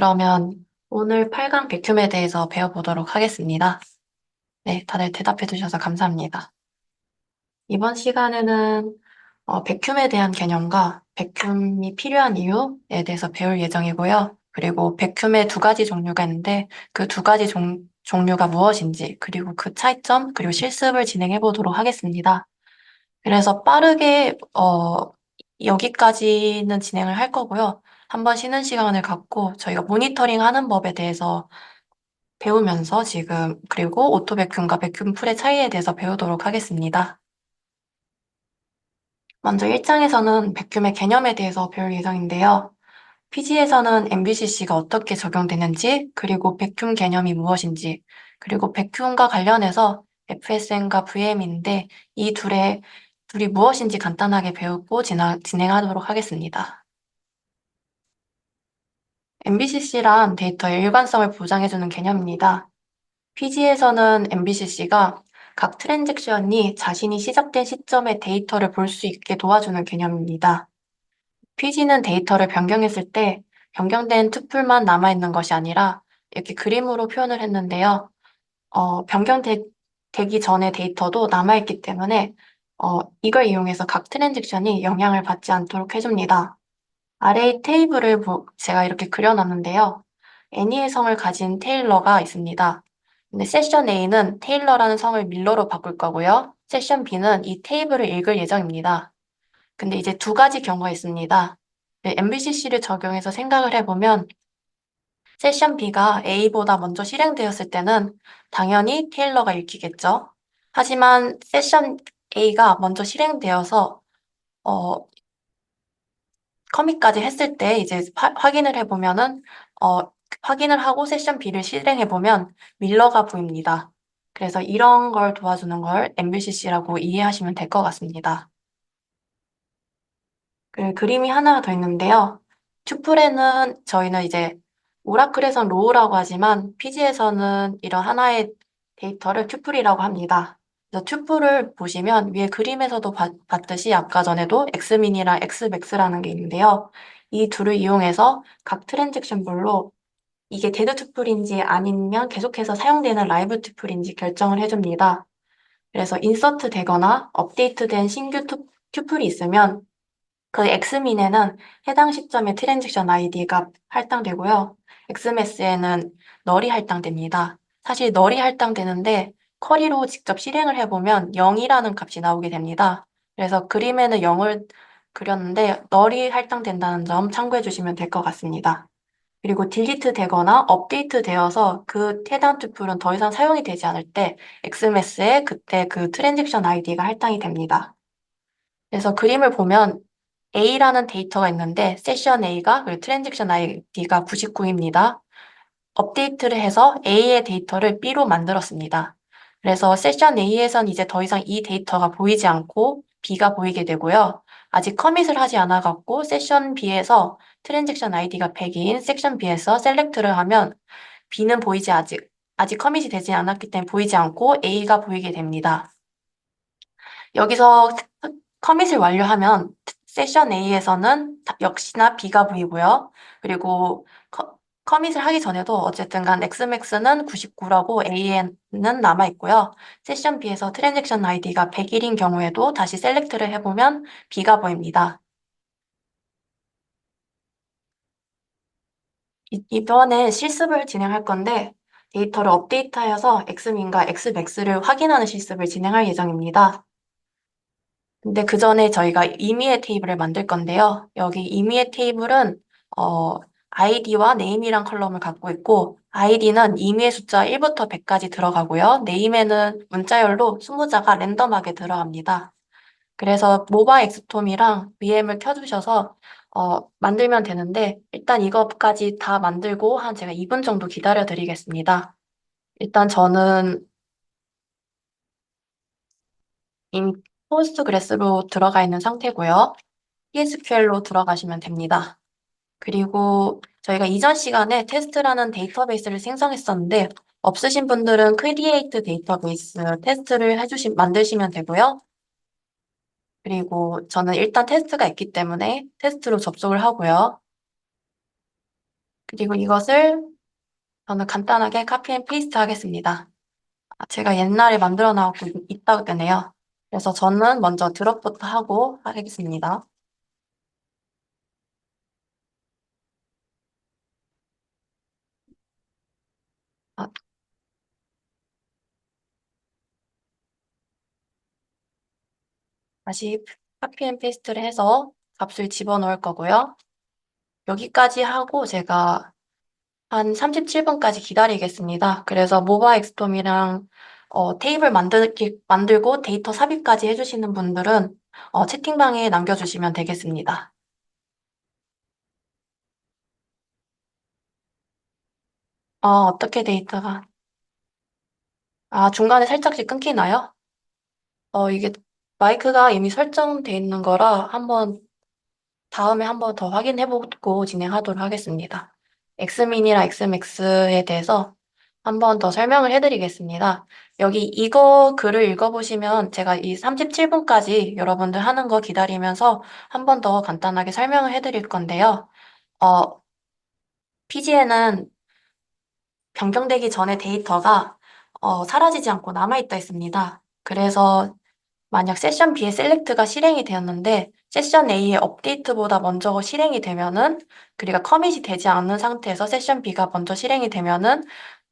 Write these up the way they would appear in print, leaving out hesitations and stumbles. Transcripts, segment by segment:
그러면 오늘 8강 백큐에 대해서 배워보도록 하겠습니다. 네, 다들 대답해 주셔서 감사합니다. 이번 시간에는 백큐에 대한 개념과 백큐이 필요한 이유에 대해서 배울 예정이고요. 그리고 백큐의 두 가지 종류가 있는데 그 두 가지 종류가 무엇인지, 그리고 그 차이점, 그리고 실습을 진행해 보도록 하겠습니다. 그래서 빠르게 여기까지는 진행을 할 거고요. 한번 쉬는 시간을 갖고 저희가 모니터링 하는 법에 대해서 배우면서 지금 그리고 오토 백큐과 백큐 풀의 차이에 대해서 배우도록 하겠습니다. 먼저 1장에서는 백큐의 개념에 대해서 배울 예정인데요. PG에서는 MBCC가 어떻게 적용되는지, 그리고 백큐 개념이 무엇인지, 그리고 백큐과 관련해서 FSM과 VM인데 이 둘이 무엇인지 간단하게 배우고 진행하도록 하겠습니다. MBCC란 데이터의 일관성을 보장해주는 개념입니다. PG에서는 MBCC가 각 트랜잭션이 자신이 시작된 시점의 데이터를 볼 수 있게 도와주는 개념입니다. PG는 데이터를 변경했을 때 변경된 투플만 남아있는 것이 아니라 이렇게 그림으로 표현을 했는데요. 변경되기 전의 데이터도 남아있기 때문에 이걸 이용해서 각 트랜잭션이 영향을 받지 않도록 해줍니다. 아래의 테이블을 제가 이렇게 그려놨는데요. 애니의 성을 가진 테일러가 있습니다. 근데 세션 A는 테일러라는 성을 밀러로 바꿀 거고요. 세션 B는 이 테이블을 읽을 예정입니다. 근데 이제 두 가지 경우가 있습니다. MBCC를 적용해서 생각을 해보면 세션 B가 A보다 먼저 실행되었을 때는 당연히 테일러가 읽히겠죠. 하지만 세션 A가 먼저 실행되어서 어, 커밋까지 했을 때 이제 확인을 해보면은 어, 확인을 하고 세션 B를 실행해보면 밀러가 보입니다. 그래서 이런 걸 도와주는 걸 MBCC라고 이해하시면 될 것 같습니다. 그림이 하나 더 있는데요. 튜플에는 저희는 이제 오라클에선 로우라고 하지만 PG에서는 이런 하나의 데이터를 튜플이라고 합니다. 그래서 튜플을 보시면 위에 그림에서도 봤듯이 아까 전에도 엑스민이랑 엑스맥스라는 게 있는데요. 이 둘을 이용해서 각 트랜잭션별로 이게 데드 튜플인지 아니면 계속해서 사용되는 라이브 튜플인지 결정을 해줍니다. 그래서 인서트 되거나 업데이트된 신규 튜플이 있으면 그 엑스민에는 해당 시점의 트랜잭션 아이디가 할당되고요. 엑스매스에는 널이 할당됩니다. 사실 널이 할당되는데 쿼리로 직접 실행을 해보면 0이라는 값이 나오게 됩니다. 그래서 그림에는 0을 그렸는데 널이 할당된다는 점 참고해 주시면 될 것 같습니다. 그리고 딜리트 되거나 업데이트 되어서 그 해당 튜플은 더 이상 사용이 되지 않을 때 엑스매스에 그때 그 트랜잭션 아이디가 할당이 됩니다. 그래서 그림을 보면 A라는 데이터가 있는데 세션 A가 그리고 트랜잭션 아이디가 99입니다. 업데이트를 해서 A의 데이터를 B로 만들었습니다. 그래서 세션 A에선 이제 더 이상 이 데이터가 보이지 않고 B가 보이게 되고요. 아직 커밋을 하지 않아 갖고 세션 B에서 트랜잭션 아이디가 100인 섹션 B에서 셀렉트를 하면 B는 보이지 아직 커밋이 되지 않았기 때문에 보이지 않고 A가 보이게 됩니다. 여기서 커밋을 완료하면 세션 A에서는 역시나 B가 보이고요. 그리고 커밋을 하기 전에도 어쨌든 간 Xmax는 99라고 A에는 남아있고요. 세션 B에서 트랜잭션 아이디가 100일인 경우에도 다시 셀렉트를 해보면 B가 보입니다. 이번에 실습을 진행할 건데 데이터를 업데이트하여서 X민과 Xmax를 확인하는 실습을 진행할 예정입니다. 근데 그 전에 저희가 임의의 테이블을 만들 건데요. 여기 임의의 테이블은 어, 아이디와 네임이란 컬럼을 갖고 있고 아이디는 임의의 숫자 1부터 100까지 들어가고요. 네임에는 문자열로 20자가 랜덤하게 들어갑니다. 그래서 모바 엑스톰이랑 VM을 켜주셔서 만들면 되는데 일단 이것까지 다 만들고 한 제가 2분 정도 기다려 드리겠습니다. 일단 저는 이미 포스트그레스로 들어가 있는 상태고요. PSQL로 들어가시면 됩니다. 그리고 저희가 이전 시간에 테스트라는 데이터베이스를 생성했었는데 없으신 분들은 크리에이트 데이터베이스 테스트를 만드시면 되고요. 그리고 저는 일단 테스트가 있기 때문에 테스트로 접속을 하고요. 그리고 이것을 저는 간단하게 카피 앤 페이스트 하겠습니다. 제가 옛날에 만들어 놔갖고 있다고 되네요. 그래서 저는 먼저 드롭부터 하고 하겠습니다. 아, 다시 카피 앤 페이스트를 해서 값을 집어넣을 거고요. 여기까지 하고 제가 한 37분까지 기다리겠습니다. 그래서 모바 엑스톰이랑 테이블 만들고 데이터 삽입까지 해주시는 분들은 채팅방에 남겨주시면 되겠습니다. 어떻게 데이터가, 중간에 살짝씩 끊기나요? 이게 마이크가 이미 설정돼 있는 거라 다음에 한번 더 확인해보고 진행하도록 하겠습니다. 엑스민이랑 엑스맥스에 대해서 한번 더 설명을 해드리겠습니다. 여기 이거 글을 읽어보시면 제가 이 37분까지 여러분들 하는 거 기다리면서 한번 더 간단하게 설명을 해드릴 건데요. PG에는 변경되기 전에 데이터가 사라지지 않고 남아있다 했습니다. 그래서 만약 세션 B의 셀렉트가 실행이 되었는데 세션 A의 업데이트보다 먼저 실행이 되면은 그리고 커밋이 되지 않는 상태에서 세션 B가 먼저 실행이 되면은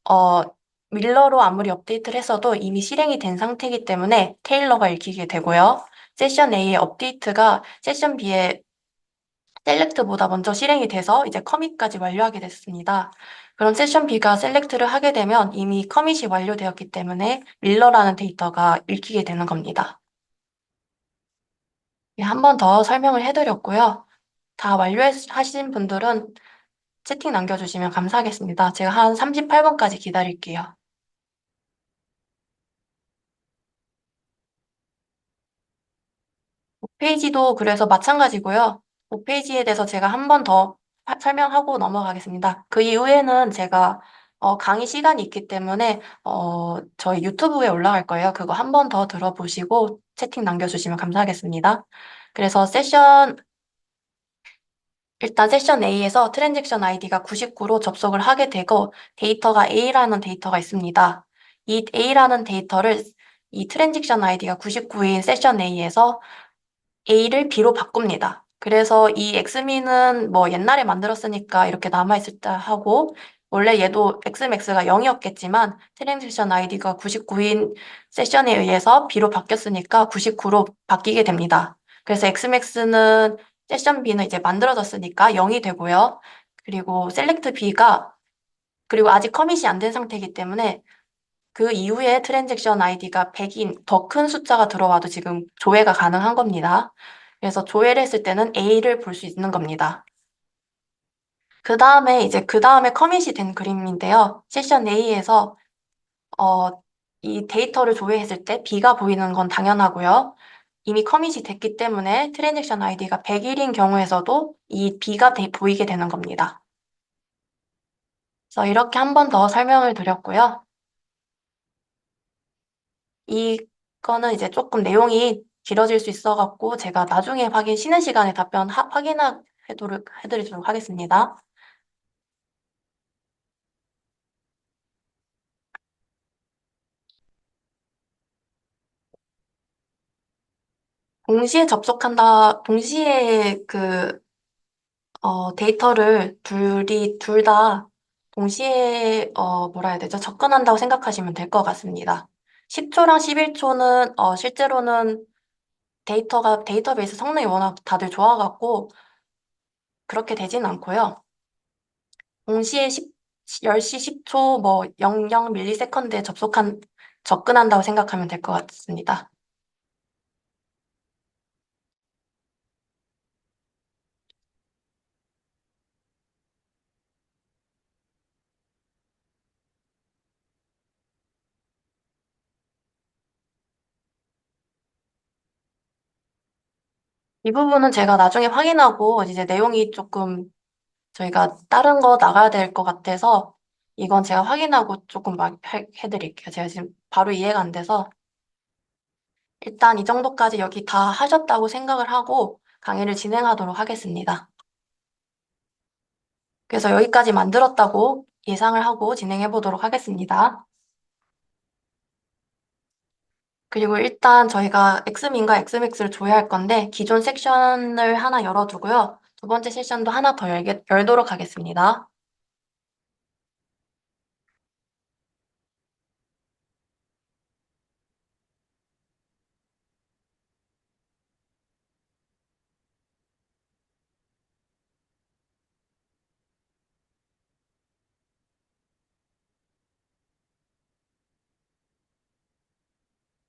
어 밀러로 아무리 업데이트를 했어도 이미 실행이 된 상태이기 때문에 테일러가 읽히게 되고요. 세션 A의 업데이트가 세션 B의 셀렉트보다 먼저 실행이 돼서 이제 커밋까지 완료하게 됐습니다. 그럼 세션 B가 셀렉트를 하게 되면 이미 커밋이 완료되었기 때문에 밀러라는 데이터가 읽히게 되는 겁니다. 한 번 더 설명을 해드렸고요. 다 완료하신 분들은 채팅 남겨주시면 감사하겠습니다. 제가 한 38분까지 기다릴게요. 페이지도 그래서 마찬가지고요. 페이지에 대해서 제가 한 번 더 설명하고 넘어가겠습니다. 그 이후에는 제가 강의 시간이 있기 때문에 저희 유튜브에 올라갈 거예요. 그거 한 번 더 들어보시고 채팅 남겨주시면 감사하겠습니다. 그래서 일단 세션 A에서 트랜잭션 아이디가 99로 접속을 하게 되고 데이터가 A라는 데이터가 있습니다. 이 A라는 데이터를 이 트랜잭션 아이디가 99인 세션 A에서 A를 B로 바꿉니다. 그래서 이 엑스미는 뭐 옛날에 만들었으니까 이렇게 남아있을다 하고 원래 얘도 엑스맥스가 0이었겠지만 트랜잭션 아이디가 99인 세션에 의해서 B로 바뀌었으니까 99로 바뀌게 됩니다. 그래서 엑스맥스는 세션 B는 이제 만들어졌으니까 0이 되고요. 그리고 셀렉트 B가 그리고 아직 커밋이 안 된 상태이기 때문에 그 이후에 트랜잭션 아이디가 100인 더 큰 숫자가 들어와도 지금 조회가 가능한 겁니다. 그래서 조회를 했을 때는 A를 볼 수 있는 겁니다. 그 다음에 커밋이 된 그림인데요. 세션 A에서 어, 이 데이터를 조회했을 때 B가 보이는 건 당연하고요. 이미 커밋이 됐기 때문에 트랜잭션 아이디가 100일인 경우에서도 이 B가 보이게 되는 겁니다. 그래서 이렇게 한 번 더 설명을 드렸고요. 이거는 이제 조금 내용이 길어질 수 있어갖고 제가 나중에 쉬는 시간에 해드리도록 하겠습니다. 동시에 데이터를 둘 다 동시에, 뭐라 해야 되죠? 접근한다고 생각하시면 될 것 같습니다. 10초랑 11초는, 실제로는 데이터베이스 성능이 워낙 다들 좋아갖고, 그렇게 되진 않고요. 동시에 10시 10초, 뭐, 00 밀리세컨드에 접근한다고 생각하면 될 것 같습니다. 이 부분은 제가 나중에 확인하고, 이제 내용이 조금 저희가 다른 거 나가야 될 것 같아서, 이건 제가 확인하고 조금 해드릴게요. 제가 지금 바로 이해가 안 돼서, 일단 이 정도까지 여기 다 하셨다고 생각을 하고, 강의를 진행하도록 하겠습니다. 그래서 여기까지 만들었다고 예상을 하고 진행해 보도록 하겠습니다. 그리고 일단 저희가 엑스민과 엑스맥스를 조회할 건데 기존 섹션을 하나 열어두고요. 두 번째 세션도 하나 더 열도록 하겠습니다.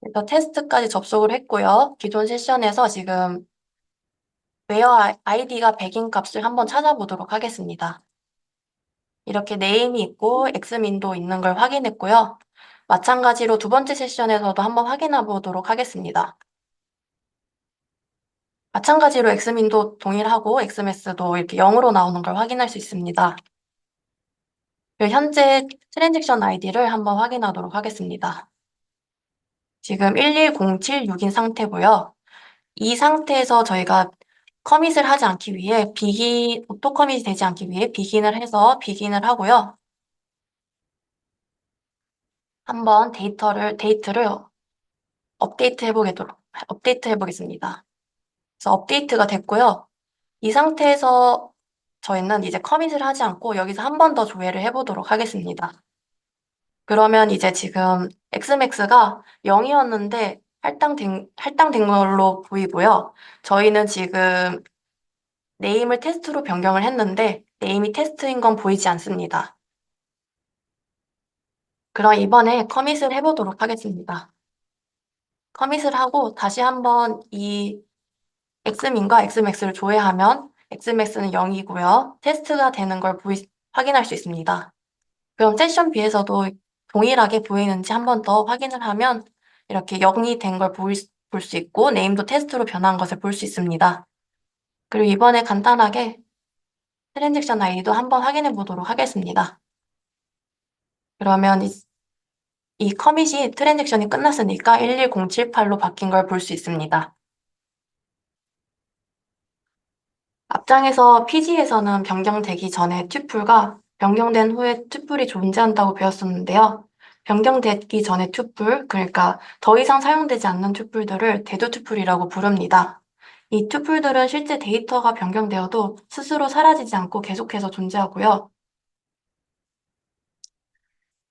그래서 테스트까지 접속을 했고요. 기존 세션에서 지금 웨어 아이디가 100인 값을 한번 찾아보도록 하겠습니다. 이렇게 네임이 있고 엑스민도 있는 걸 확인했고요. 마찬가지로 두 번째 세션에서도 한번 확인해 보도록 하겠습니다. 마찬가지로 엑스민도 동일하고 엑스매스도 이렇게 0으로 나오는 걸 확인할 수 있습니다. 그리고 현재 트랜잭션 아이디를 한번 확인하도록 하겠습니다. 지금 11076인 상태고요. 이 상태에서 저희가 커밋을 하지 않기 위해 오토 커밋이 되지 않기 위해 비긴을 해서 비긴을 하고요. 한번 데이트를 업데이트 해보겠습니다. 그래서 업데이트가 됐고요. 이 상태에서 저희는 이제 커밋을 하지 않고 여기서 한 번 더 조회를 해보도록 하겠습니다. 그러면 이제 지금 엑스맥스가 0이었는데 할당된 걸로 보이고요. 저희는 지금 네임을 테스트로 변경을 했는데 네임이 테스트인 건 보이지 않습니다. 그럼 이번에 커밋을 해보도록 하겠습니다. 커밋을 하고 다시 한번 이 엑스민과 엑스맥스를 조회하면 엑스맥스는 0이고요. 테스트가 되는 걸 확인할 수 있습니다. 그럼 세션 B에서도 동일하게 보이는지 한번 더 확인을 하면 이렇게 0이 된 걸 볼 수 있고 네임도 테스트로 변한 것을 볼 수 있습니다. 그리고 이번에 간단하게 트랜잭션 아이디도 한번 확인해 보도록 하겠습니다. 그러면 이 커밋이 트랜잭션이 끝났으니까 11078로 바뀐 걸 볼 수 있습니다. 앞장에서 PG에서는 변경되기 전에 튜플과 변경된 후에 튜플이 존재한다고 배웠었는데요. 변경되기 전에 튜플, 그러니까 더 이상 사용되지 않는 튜플들을 대두 튜플이라고 부릅니다. 이 튜플들은 실제 데이터가 변경되어도 스스로 사라지지 않고 계속해서 존재하고요.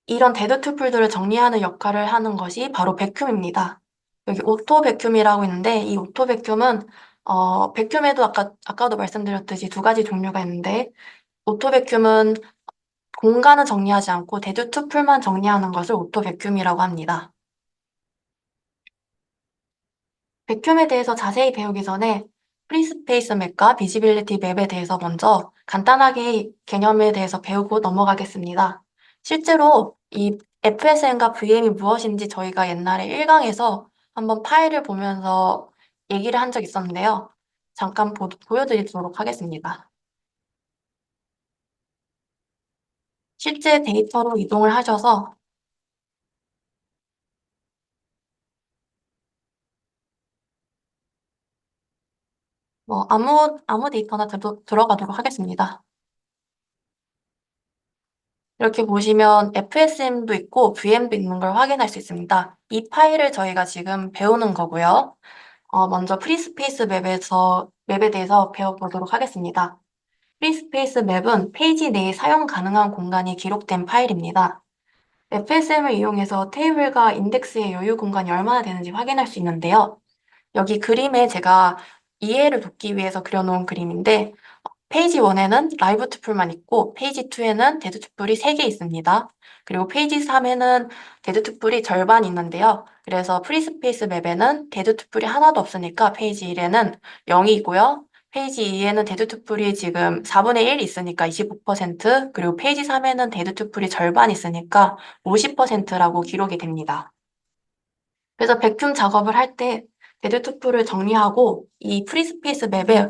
이런 데드 튜플들을 정리하는 역할을 하는 것이 바로 베큐입니다. 여기 오토 베큐이라고 있는데 이 오토 베큐은 베큐에도 아까도 말씀드렸듯이 두 가지 종류가 있는데 오토 베큐은 공간을 정리하지 않고 데드 튜플만 정리하는 것을 오토 베큐이라고 합니다. 베큐에 대해서 자세히 배우기 전에 프리스페이스 맵과 비지빌리티 맵에 대해서 먼저 간단하게 개념에 대해서 배우고 넘어가겠습니다. 실제로 이 FSM과 VM이 무엇인지 저희가 옛날에 1강에서 한번 파일을 보면서 얘기를 한 적 있었는데요. 잠깐 보여드리도록 하겠습니다. 실제 데이터로 이동을 하셔서 뭐 아무 데이터나 들어가도록 하겠습니다. 이렇게 보시면 FSM도 있고 VM도 있는 걸 확인할 수 있습니다. 이 파일을 저희가 지금 배우는 거고요. 먼저 프리스페이스 맵에 대해서 배워보도록 하겠습니다. 프리스페이스 맵은 페이지 내에 사용 가능한 공간이 기록된 파일입니다. FSM을 이용해서 테이블과 인덱스의 여유 공간이 얼마나 되는지 확인할 수 있는데요. 여기 그림에 제가 이해를 돕기 위해서 그려놓은 그림인데 페이지 1에는 라이브 투플만 있고 페이지 2에는 데드 투플이 3개 있습니다. 그리고 페이지 3에는 데드 투플이 절반 있는데요. 그래서 프리스페이스 맵에는 데드 투플이 하나도 없으니까 페이지 1에는 0이고요. 페이지 2에는 데드 투플이 지금 4분의 1 있으니까 25%, 그리고 페이지 3에는 데드 투플이 절반 있으니까 50%라고 기록이 됩니다. 그래서 백큐 작업을 할 때 데드 투플을 정리하고 이 프리스페이스 맵에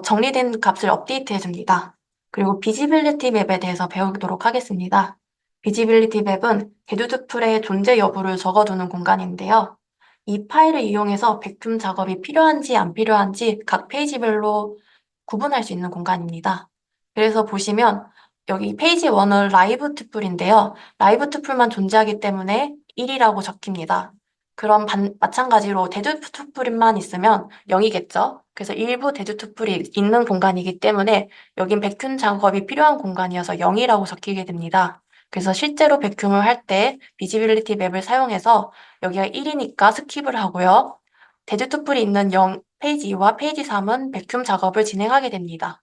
정리된 값을 업데이트 해줍니다. 그리고 비지빌리티 맵에 대해서 배우도록 하겠습니다. 비지빌리티 맵은 데드 투플의 존재 여부를 적어두는 공간인데요. 이 파일을 이용해서 백큐 작업이 필요한지 안 필요한지 각 페이지별로 구분할 수 있는 공간입니다. 그래서 보시면 여기 페이지 1은 라이브 투플인데요. 라이브 투플만 존재하기 때문에 1이라고 적힙니다. 그럼 마찬가지로 데드 투플만 있으면 0이겠죠? 그래서 일부 데드 투플이 있는 공간이기 때문에 여긴 백큐 작업이 필요한 공간이어서 0이라고 적히게 됩니다. 그래서 실제로 백큐을 할 때 비지빌리티 맵을 사용해서 여기가 1이니까 스킵을 하고요. 데드 투플이 있는 페이지 2와 페이지 3은 백큐 작업을 진행하게 됩니다.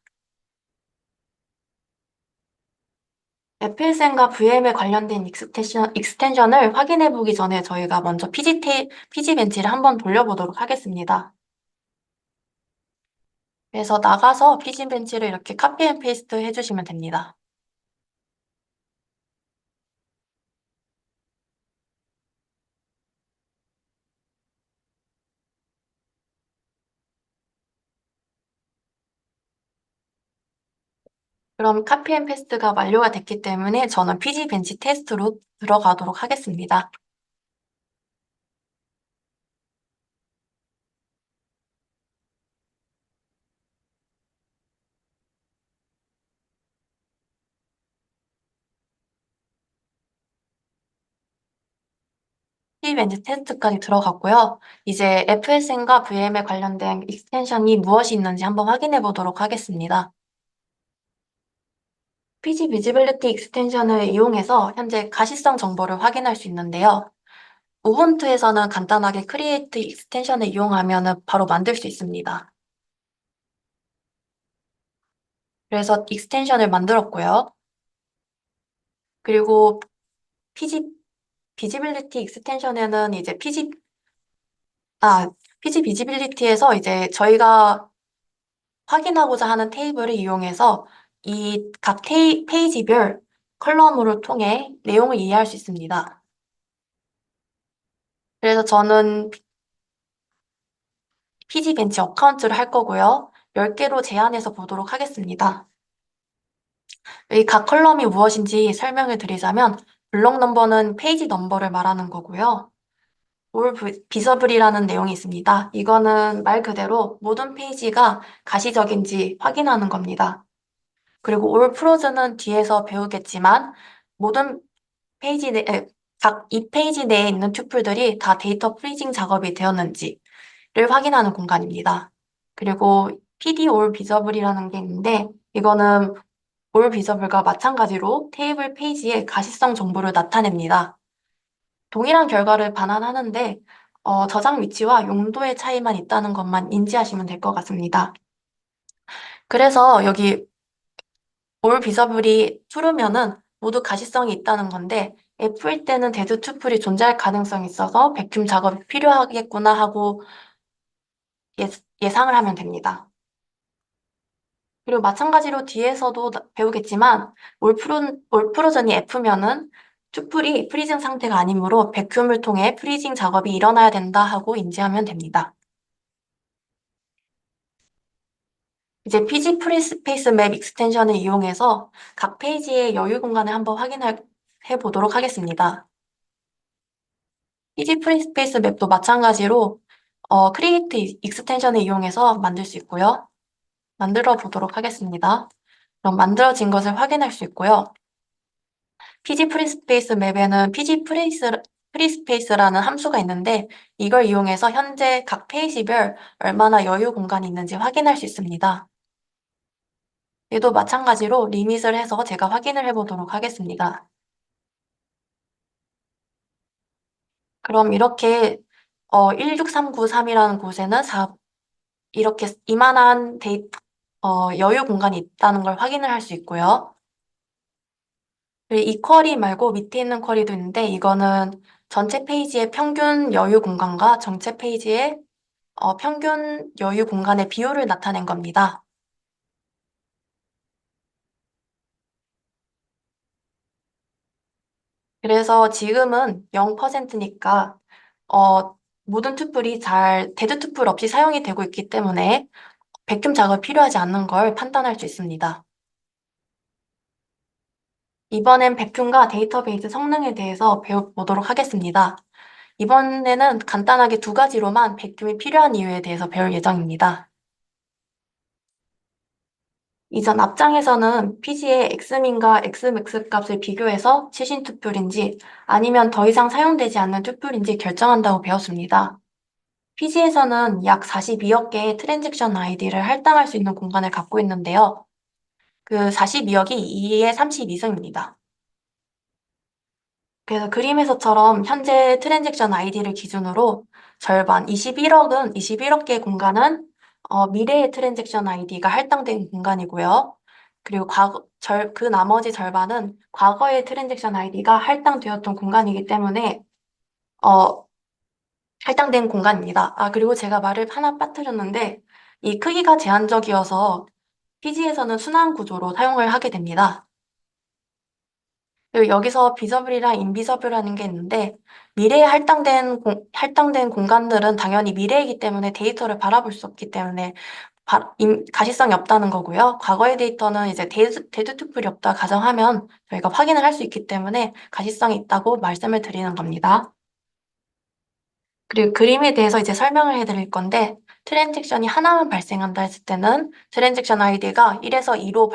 FSM과 VM에 관련된 익스텐션을 확인해 보기 전에 저희가 먼저 PG 벤치를 한번 돌려보도록 하겠습니다. 그래서 나가서 PG 벤치를 이렇게 카피 앤 페이스트 해주시면 됩니다. 그럼 카피 앤 페이스트가 완료가 됐기 때문에 저는 PG 벤치 테스트로 들어가도록 하겠습니다. PG 벤치 테스트까지 들어갔고요. 이제 FSM과 VM에 관련된 익스텐션이 무엇이 있는지 한번 확인해 보도록 하겠습니다. PG 비지빌리티 익스텐션을 이용해서 현재 가시성 정보를 확인할 수 있는데요. 우분투에서는 간단하게 크리에이트 익스텐션을 이용하면 바로 만들 수 있습니다. 그래서 익스텐션을 만들었고요. 그리고 PG, 비지빌리티 익스텐션에는 이제 PG 비지빌리티에서 이제 저희가 확인하고자 하는 테이블을 이용해서 이 각 페이지별 컬럼으로 통해 내용을 이해할 수 있습니다. 그래서 저는 PG 벤치 어카운트를 할 거고요. 10개로 제한해서 보도록 하겠습니다. 이 각 컬럼이 무엇인지 설명을 드리자면 블록 넘버는 페이지 넘버를 말하는 거고요. 올 비서블이라는 내용이 있습니다. 이거는 말 그대로 모든 페이지가 가시적인지 확인하는 겁니다. 그리고 올 프로즈는 뒤에서 배우겠지만 모든 페이지 각 이 페이지 내에 있는 튜플들이 다 데이터 프리징 작업이 되었는지를 확인하는 공간입니다. 그리고 PD 올 비저블이라는 게 있는데 이거는 올 비저블과 마찬가지로 테이블 페이지에 가시성 정보를 나타냅니다. 동일한 결과를 반환하는데 저장 위치와 용도의 차이만 있다는 것만 인지하시면 될 것 같습니다. 그래서 여기 올 비저블이 true면은 모두 가시성이 있다는 건데 F일 때는 데드 투플이 존재할 가능성이 있어서 백큐 작업이 필요하겠구나 하고 예상을 하면 됩니다. 그리고 마찬가지로 뒤에서도 배우겠지만 올 프로전이 F면은 투플이 프리징 상태가 아니므로 백큐을 통해 프리징 작업이 일어나야 된다 하고 인지하면 됩니다. 이제 PG 프리스페이스 맵 익스텐션을 이용해서 각 페이지의 여유 공간을 한번 확인해 보도록 하겠습니다. PG 프리스페이스 맵도 마찬가지로 크리에이트 익스텐션을 이용해서 만들 수 있고요. 만들어 보도록 하겠습니다. 그럼 만들어진 것을 확인할 수 있고요. PG 프리스페이스 맵에는 프리스페이스라는 함수가 있는데 이걸 이용해서 현재 각 페이지별 얼마나 여유 공간이 있는지 확인할 수 있습니다. 얘도 마찬가지로 리밋을 해서 제가 확인을 해보도록 하겠습니다. 그럼 이렇게 16393이라는 곳에는 이렇게 이만한 여유 공간이 있다는 걸 확인을 할 수 있고요. 그리고 이 쿼리 말고 밑에 있는 쿼리도 있는데 이거는 전체 페이지의 평균 여유 공간과 전체 페이지의 평균 여유 공간의 비율을 나타낸 겁니다. 그래서 지금은 0%니까 모든 투플이 데드 투플 없이 사용이 되고 있기 때문에 백금 작업이 필요하지 않는 걸 판단할 수 있습니다. 이번엔 백큐과 데이터베이스 성능에 대해서 배워보도록 하겠습니다. 이번에는 간단하게 두 가지로만 백큐이 필요한 이유에 대해서 배울 예정입니다. 이전 앞장에서는 PG의 X민과 Xmax 값을 비교해서 최신 투표인지 아니면 더 이상 사용되지 않는 투표인지 결정한다고 배웠습니다. PG에서는 약 42억 개의 트랜잭션 아이디를 할당할 수 있는 공간을 갖고 있는데요. 그 42억이 2의 32승입니다. 그래서 그림에서처럼 현재 트랜잭션 아이디를 기준으로 절반 21억 개의 공간은 미래의 트랜잭션 아이디가 할당된 공간이고요. 그리고 그 나머지 절반은 과거의 트랜잭션 아이디가 할당되었던 공간이기 때문에 어, 할당된 공간입니다. 아, 그리고 제가 말을 하나 빠뜨렸는데 이 크기가 제한적이어서 PG에서는 순환 구조로 사용을 하게 됩니다. 그리고 여기서 비저블이랑 인비저블이라는 게 있는데 미래에 할당된 공간들은 당연히 미래이기 때문에 데이터를 바라볼 수 없기 때문에 가시성이 없다는 거고요. 과거의 데이터는 이제 데드 투플이 없다 가정하면 저희가 확인을 할 수 있기 때문에 가시성이 있다고 말씀을 드리는 겁니다. 그리고 그림에 대해서 이제 설명을 해드릴 건데 트랜잭션이 하나만 발생한다 했을 때는 트랜잭션 아이디가 1에서 2로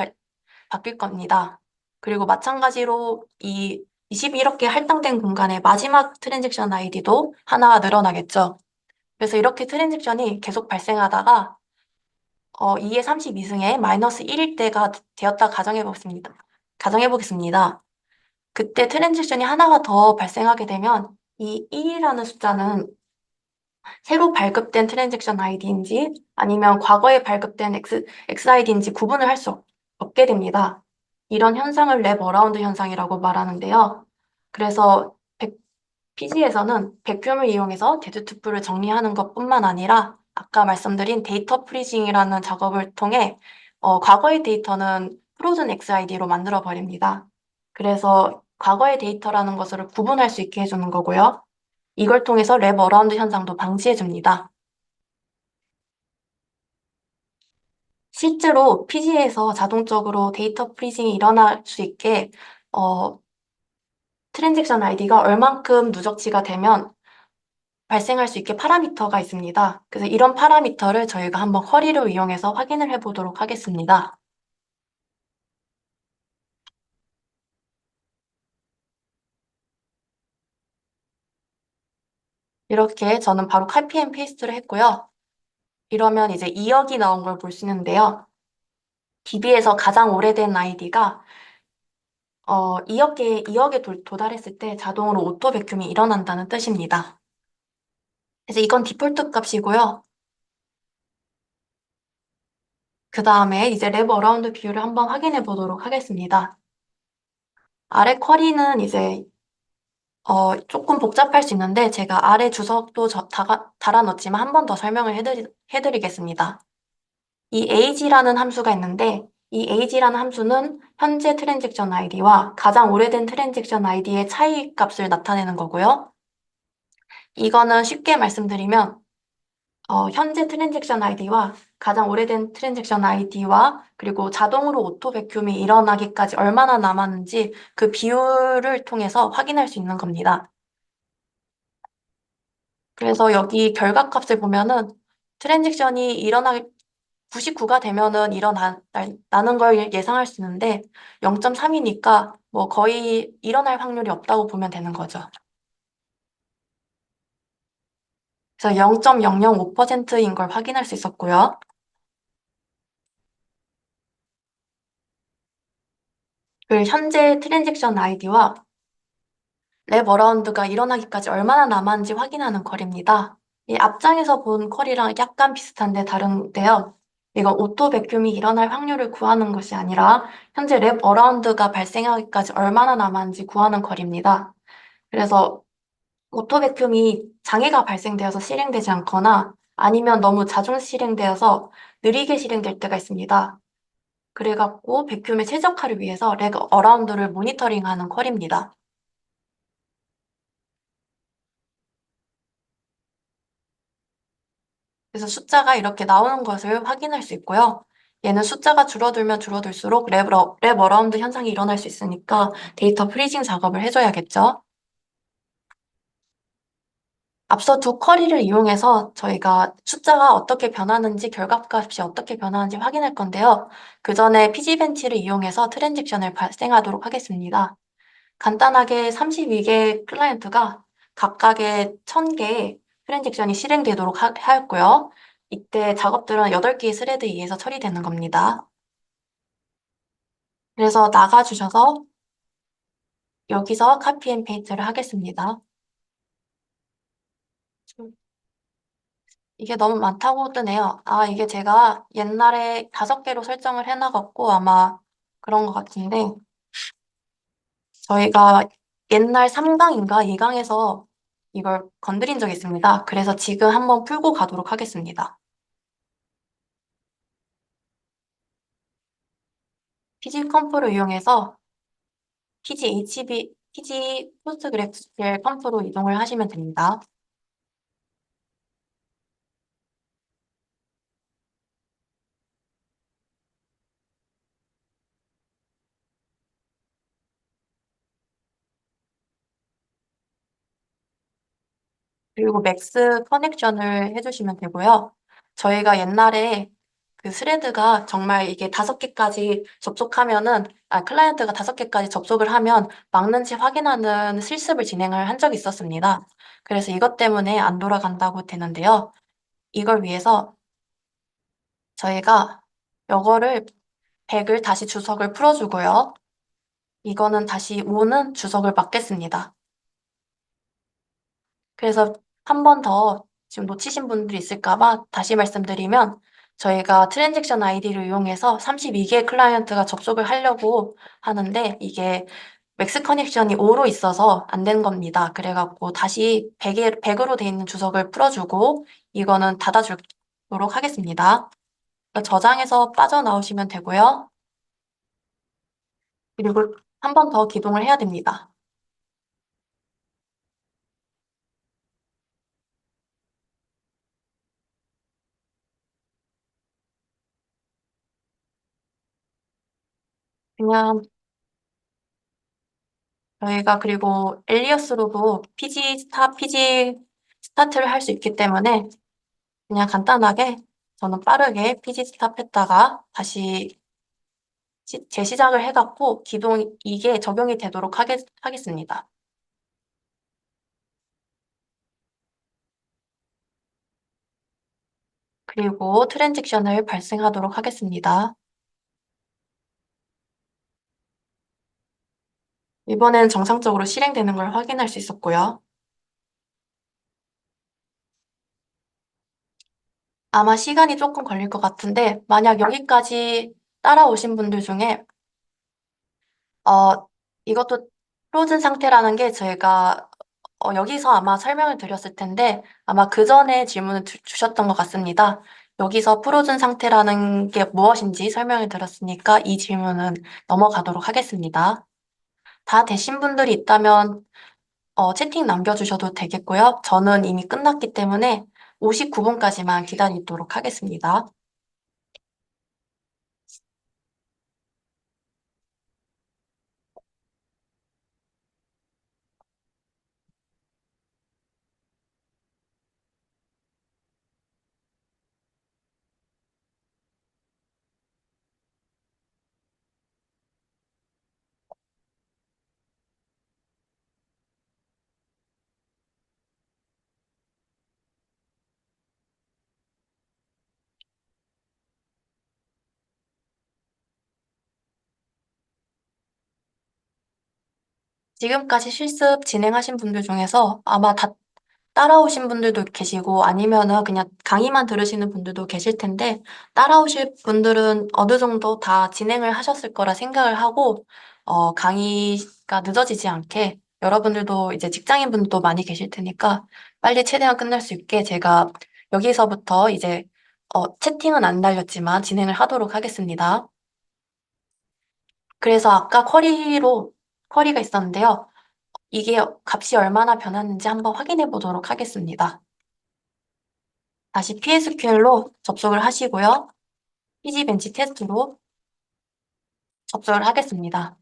바뀔 겁니다. 그리고 마찬가지로 이 21억 개 할당된 공간의 마지막 트랜잭션 아이디도 하나 늘어나겠죠. 그래서 이렇게 트랜잭션이 계속 발생하다가 2의 32승에 마이너스 1일 때가 되었다 가정해 보겠습니다. 그때 트랜잭션이 하나가 더 발생하게 되면 이 1이라는 숫자는 새로 발급된 트랜잭션 아이디인지 아니면 과거에 발급된 XID인지 구분을 할 수 없게 됩니다. 이런 현상을 랩 어라운드 현상이라고 말하는데요. 그래서 PG에서는 백큐을 이용해서 데드 투프를 정리하는 것뿐만 아니라 아까 말씀드린 데이터 프리징이라는 작업을 통해 과거의 데이터는 프로즌 XID로 만들어 버립니다. 그래서 과거의 데이터라는 것을 구분할 수 있게 해주는 거고요. 이걸 통해서 랩 어라운드 현상도 방지해줍니다. 실제로 PG에서 자동적으로 데이터 프리징이 일어날 수 있게 어, 트랜잭션 아이디가 얼만큼 누적치가 되면 발생할 수 있게 파라미터가 있습니다. 그래서 이런 파라미터를 저희가 한번 쿼리를 이용해서 확인을 해보도록 하겠습니다. 이렇게 저는 바로 카피 앤 페이스트를 했고요. 이러면 이제 2억이 나온 걸 볼 수 있는데요. DB에서 가장 오래된 아이디가 2억에 도달했을 때 자동으로 오토 백큐이 일어난다는 뜻입니다. 그래서 이건 디폴트 값이고요. 그 다음에 이제 랩 어라운드 비율을 한번 확인해 보도록 하겠습니다. 아래 쿼리는 이제 조금 복잡할 수 있는데 제가 아래 주석도 달아 넣었지만 한 번 더 설명을 해드리겠습니다. 이 age라는 함수가 있는데 이 age라는 함수는 현재 트랜잭션 아이디와 가장 오래된 트랜잭션 아이디의 차이 값을 나타내는 거고요. 이거는 쉽게 말씀드리면 현재 트랜잭션 아이디와 가장 오래된 트랜잭션 아이디와 그리고 자동으로 오토 백큐이 일어나기까지 얼마나 남았는지 그 비율을 통해서 확인할 수 있는 겁니다. 그래서 여기 결과값을 보면은 트랜잭션이 99가 되면은 일어나는 걸 예상할 수 있는데 0.3이니까 뭐 거의 일어날 확률이 없다고 보면 되는 거죠. 그래서 0.005%인 걸 확인할 수 있었고요. 그 현재 트랜잭션 아이디와 랩 어라운드가 일어나기까지 얼마나 남았는지 확인하는 컬입니다. 이 앞장에서 본 컬이랑 약간 비슷한데 다른데요. 이건 오토 백큐이 일어날 확률을 구하는 것이 아니라 현재 랩 어라운드가 발생하기까지 얼마나 남았는지 구하는 컬입니다. 그래서 오토 백큐이 장애가 발생되어서 실행되지 않거나 아니면 너무 자동 실행되어서 느리게 실행될 때가 있습니다. 그래갖고 백큐의 최적화를 위해서 랩 어라운드를 모니터링하는 컬입니다. 그래서 숫자가 이렇게 나오는 것을 확인할 수 있고요. 얘는 숫자가 줄어들면 줄어들수록 랩 어라운드 현상이 일어날 수 있으니까 데이터 프리징 작업을 해줘야겠죠. 앞서 두 쿼리를 이용해서 저희가 숫자가 어떻게 변하는지, 결과값이 어떻게 변하는지 확인할 건데요. 그 전에 피지벤치를 이용해서 트랜잭션을 발생하도록 하겠습니다. 간단하게 32개 클라이언트가 각각의 1000개의 트랜잭션이 실행되도록 하였고요. 이때 작업들은 8개의 스레드에 의해서 처리되는 겁니다. 그래서 나가주셔서 여기서 카피 앤 페이스트를 하겠습니다. 이게 너무 많다고 뜨네요. 아, 이게 제가 옛날에 5개로 설정을 해놔갖고 아마 그런 것 같은데, 저희가 옛날 3강인가 2강에서 이걸 건드린 적이 있습니다. 그래서 지금 한번 풀고 가도록 하겠습니다. PG 컴프를 이용해서 PG 포스트그래스QL 컴프로 이동을 하시면 됩니다. 그리고 맥스 커넥션을 해주시면 되고요. 저희가 옛날에 그 스레드가 정말 이게 5개까지 접속하면은, 클라이언트가 5개까지 접속을 하면 막는지 확인하는 실습을 진행을 한 적이 있었습니다. 그래서 이것 때문에 안 돌아간다고 되는데요. 이걸 위해서 저희가 요거를 100을 다시 주석을 풀어주고요. 이거는 다시 5는 주석을 막겠습니다. 그래서 한 번 더 지금 놓치신 분들이 있을까 봐 다시 말씀드리면 저희가 트랜잭션 아이디를 이용해서 32개 클라이언트가 접속을 하려고 하는데 이게 맥스 커넥션이 5로 있어서 안 된 겁니다. 그래갖고 다시 100으로 돼 있는 주석을 풀어주고 이거는 닫아주도록 하겠습니다. 저장해서 빠져나오시면 되고요. 그리고 한 번 더 기동을 해야 됩니다. 그냥 저희가 그리고 엘리어스로도 PG 스타트를 할 수 있기 때문에 그냥 간단하게 저는 빠르게 PG 스탑 했다가 다시 재시작을 해갖고 기동 이게 적용이 되도록 하겠습니다. 그리고 트랜지션을 발생하도록 하겠습니다. 이번엔 정상적으로 실행되는 걸 확인할 수 있었고요. 아마 시간이 조금 걸릴 것 같은데 만약 여기까지 따라오신 분들 중에 어, 이것도 프로즌 상태라는 게 저희가 여기서 아마 설명을 드렸을 텐데 아마 그 전에 질문을 주셨던 것 같습니다. 여기서 프로즌 상태라는 게 무엇인지 설명을 드렸으니까 이 질문은 넘어가도록 하겠습니다. 다 되신 분들이 있다면 채팅 남겨주셔도 되겠고요. 저는 이미 끝났기 때문에 59분까지만 기다리도록 하겠습니다. 지금까지 실습 진행하신 분들 중에서 아마 다 따라오신 분들도 계시고 아니면은 그냥 강의만 들으시는 분들도 계실 텐데 따라오실 분들은 어느 정도 다 진행을 하셨을 거라 생각을 하고 강의가 늦어지지 않게 여러분들도 이제 직장인 분들도 많이 계실 테니까 빨리 최대한 끝날 수 있게 제가 여기서부터 이제 채팅은 안 달렸지만 진행을 하도록 하겠습니다. 그래서 아까 쿼리가 있었는데요. 이게 값이 얼마나 변했는지 한번 확인해 보도록 하겠습니다. 다시 PSQL로 접속을 하시고요. 피지벤치 테스트로 접속을 하겠습니다.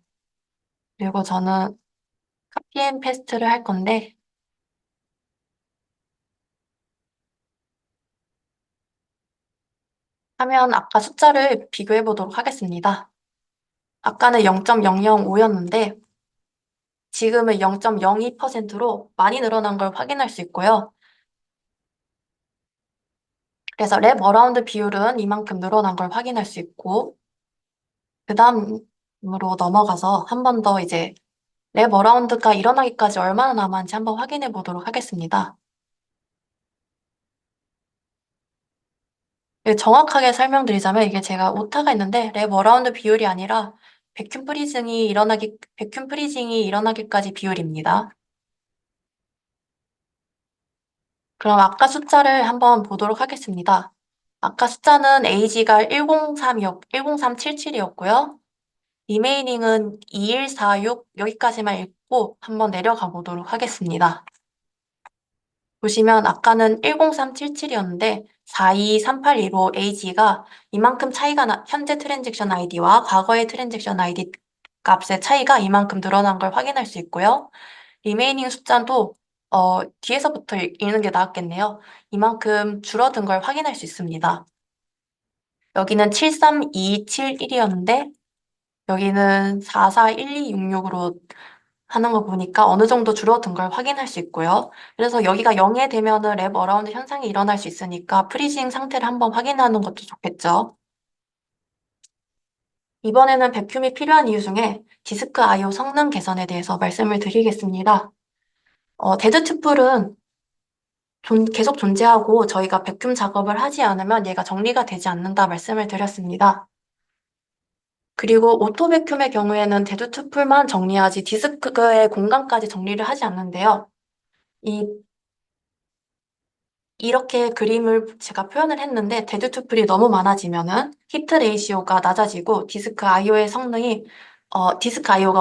그리고 저는 카피 앤 페스트를 할 건데 하면 아까 숫자를 비교해 보도록 하겠습니다. 아까는 0.005였는데 지금은 0.02%로 많이 늘어난 걸 확인할 수 있고요. 그래서 랩 어라운드 비율은 이만큼 늘어난 걸 확인할 수 있고, 그 다음으로 넘어가서 한 번 더 이제 랩 어라운드가 일어나기까지 얼마나 남았는지 한번 확인해 보도록 하겠습니다. 정확하게 설명드리자면 이게 제가 오타가 있는데 랩 어라운드 비율이 아니라 백큐 프리징이 일어나기까지 비율입니다. 그럼 아까 숫자를 한번 보도록 하겠습니다. 아까 숫자는 AG가 10377이었고요. 리메이닝은 2146 여기까지만 읽고 한번 내려가 보도록 하겠습니다. 보시면 아까는 10377이었는데 42382로 AG가 이만큼 차이가 현재 트랜잭션 아이디와 과거의 트랜잭션 아이디 값의 차이가 이만큼 늘어난 걸 확인할 수 있고요. 리메이닝 숫자도 뒤에서부터 읽는 게 나았겠네요. 이만큼 줄어든 걸 확인할 수 있습니다. 여기는 73271이었는데 여기는 441266으로 하는 거 보니까 어느 정도 줄어든 걸 확인할 수 있고요. 그래서 여기가 0이 되면은 랩 어라운드 현상이 일어날 수 있으니까 프리징 상태를 한번 확인하는 것도 좋겠죠. 이번에는 백큐이 필요한 이유 중에 디스크 I/O 성능 개선에 대해서 말씀을 드리겠습니다. 데드 튜플은 계속 존재하고 저희가 백큐 작업을 하지 않으면 얘가 정리가 되지 않는다 말씀을 드렸습니다. 그리고 오토 백큐의 경우에는 데드 튜플만 정리하지 디스크의 공간까지 정리를 하지 않는데요. 이 이렇게 그림을 제가 표현을 했는데 데드 투플이 너무 많아지면은 히트 레이시오가 낮아지고 디스크 IO가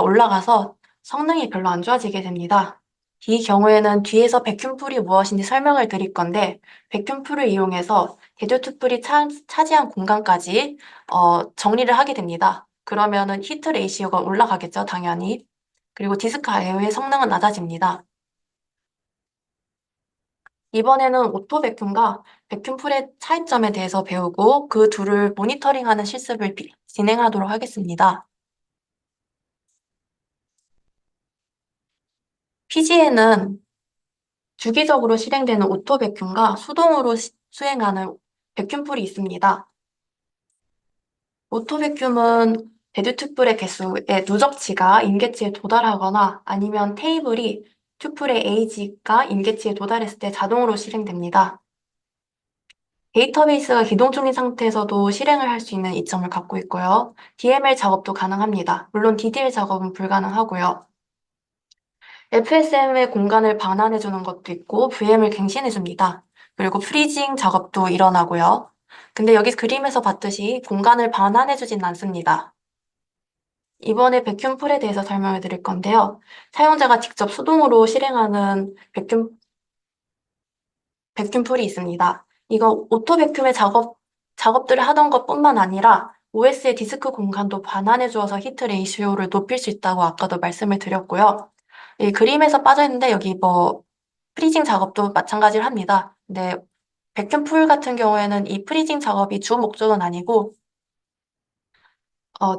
올라가서 성능이 별로 안 좋아지게 됩니다. 이 경우에는 뒤에서 백큐풀이 무엇인지 설명을 드릴 건데 백큐풀을 이용해서 데드 투플이 차지한 공간까지 정리를 하게 됩니다. 그러면은 히트 레이시오가 올라가겠죠, 당연히. 그리고 디스크 IO의 성능은 낮아집니다. 이번에는 오토 백큐과 백큐 풀의 차이점에 대해서 배우고 그 둘을 모니터링하는 실습을 진행하도록 하겠습니다. PG에는 주기적으로 실행되는 오토 백큐과 수동으로 수행하는 백큐 풀이 있습니다. 오토 백큐은 데드 튜플의 개수의 누적치가 임계치에 도달하거나 아니면 테이블이 튜플의 에이지가 임계치에 도달했을 때 자동으로 실행됩니다. 데이터베이스가 기동 중인 상태에서도 실행을 할 수 있는 이점을 갖고 있고요. DML 작업도 가능합니다. 물론 DDL 작업은 불가능하고요. FSM의 공간을 반환해주는 것도 있고 VM을 갱신해줍니다. 그리고 프리징 작업도 일어나고요. 근데 여기 그림에서 봤듯이 공간을 반환해주진 않습니다. 이번에 백큐 풀에 대해서 설명을 드릴 건데요. 사용자가 직접 수동으로 실행하는 백큐 풀이 있습니다. 이거 오토 백큐의 작업들을 하던 것뿐만 아니라 OS의 디스크 공간도 반환해 주어서 히트 레이시오를 높일 수 있다고 아까도 말씀을 드렸고요. 이 그림에서 빠져 있는데 여기 뭐 프리징 작업도 마찬가지로 합니다. 근데 백큐 풀 같은 경우에는 이 프리징 작업이 주 목적은 아니고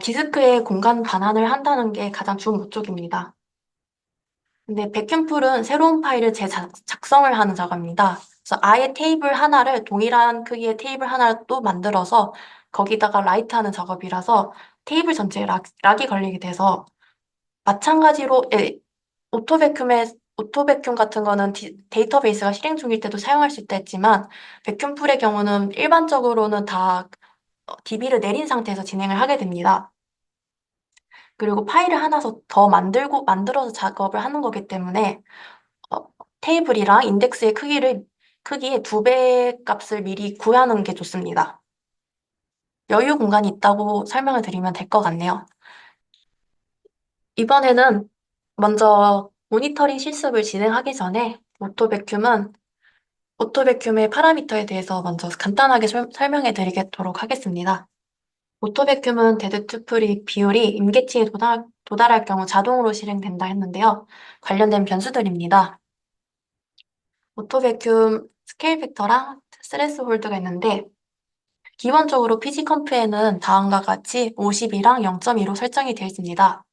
디스크의 공간 반환을 한다는 게 가장 주 목적입니다. 근데 백큐풀은 새로운 파일을 작성을 하는 작업입니다. 그래서 아예 테이블 하나를 동일한 크기의 테이블 하나를 또 만들어서 거기다가 라이트하는 작업이라서 테이블 전체에 락이 걸리게 돼서 마찬가지로 오토 베큐 같은 거는 데이터베이스가 실행 중일 때도 사용할 수 있다 했지만 백큐풀의 경우는 일반적으로는 다 DB를 내린 상태에서 진행을 하게 됩니다. 그리고 파일을 하나 더 만들어서 작업을 하는 거기 때문에 어, 테이블이랑 인덱스의 크기의 2배 값을 미리 구하는 게 좋습니다. 여유 공간이 있다고 설명을 드리면 될 것 같네요. 이번에는 먼저 모니터링 실습을 진행하기 전에 오토베큐의 파라미터에 대해서 먼저 간단하게 설명해 드리도록 하겠습니다. 오토베큐은 데드 투프리 비율이 임계치에 도달할 경우 자동으로 실행된다 했는데요. 관련된 변수들입니다. 오토베큐 스케일 팩터랑 스레스 홀드가 있는데 기본적으로 피지 컴프에는 다음과 같이 50이랑 0.2로 설정이 되어 있습니다.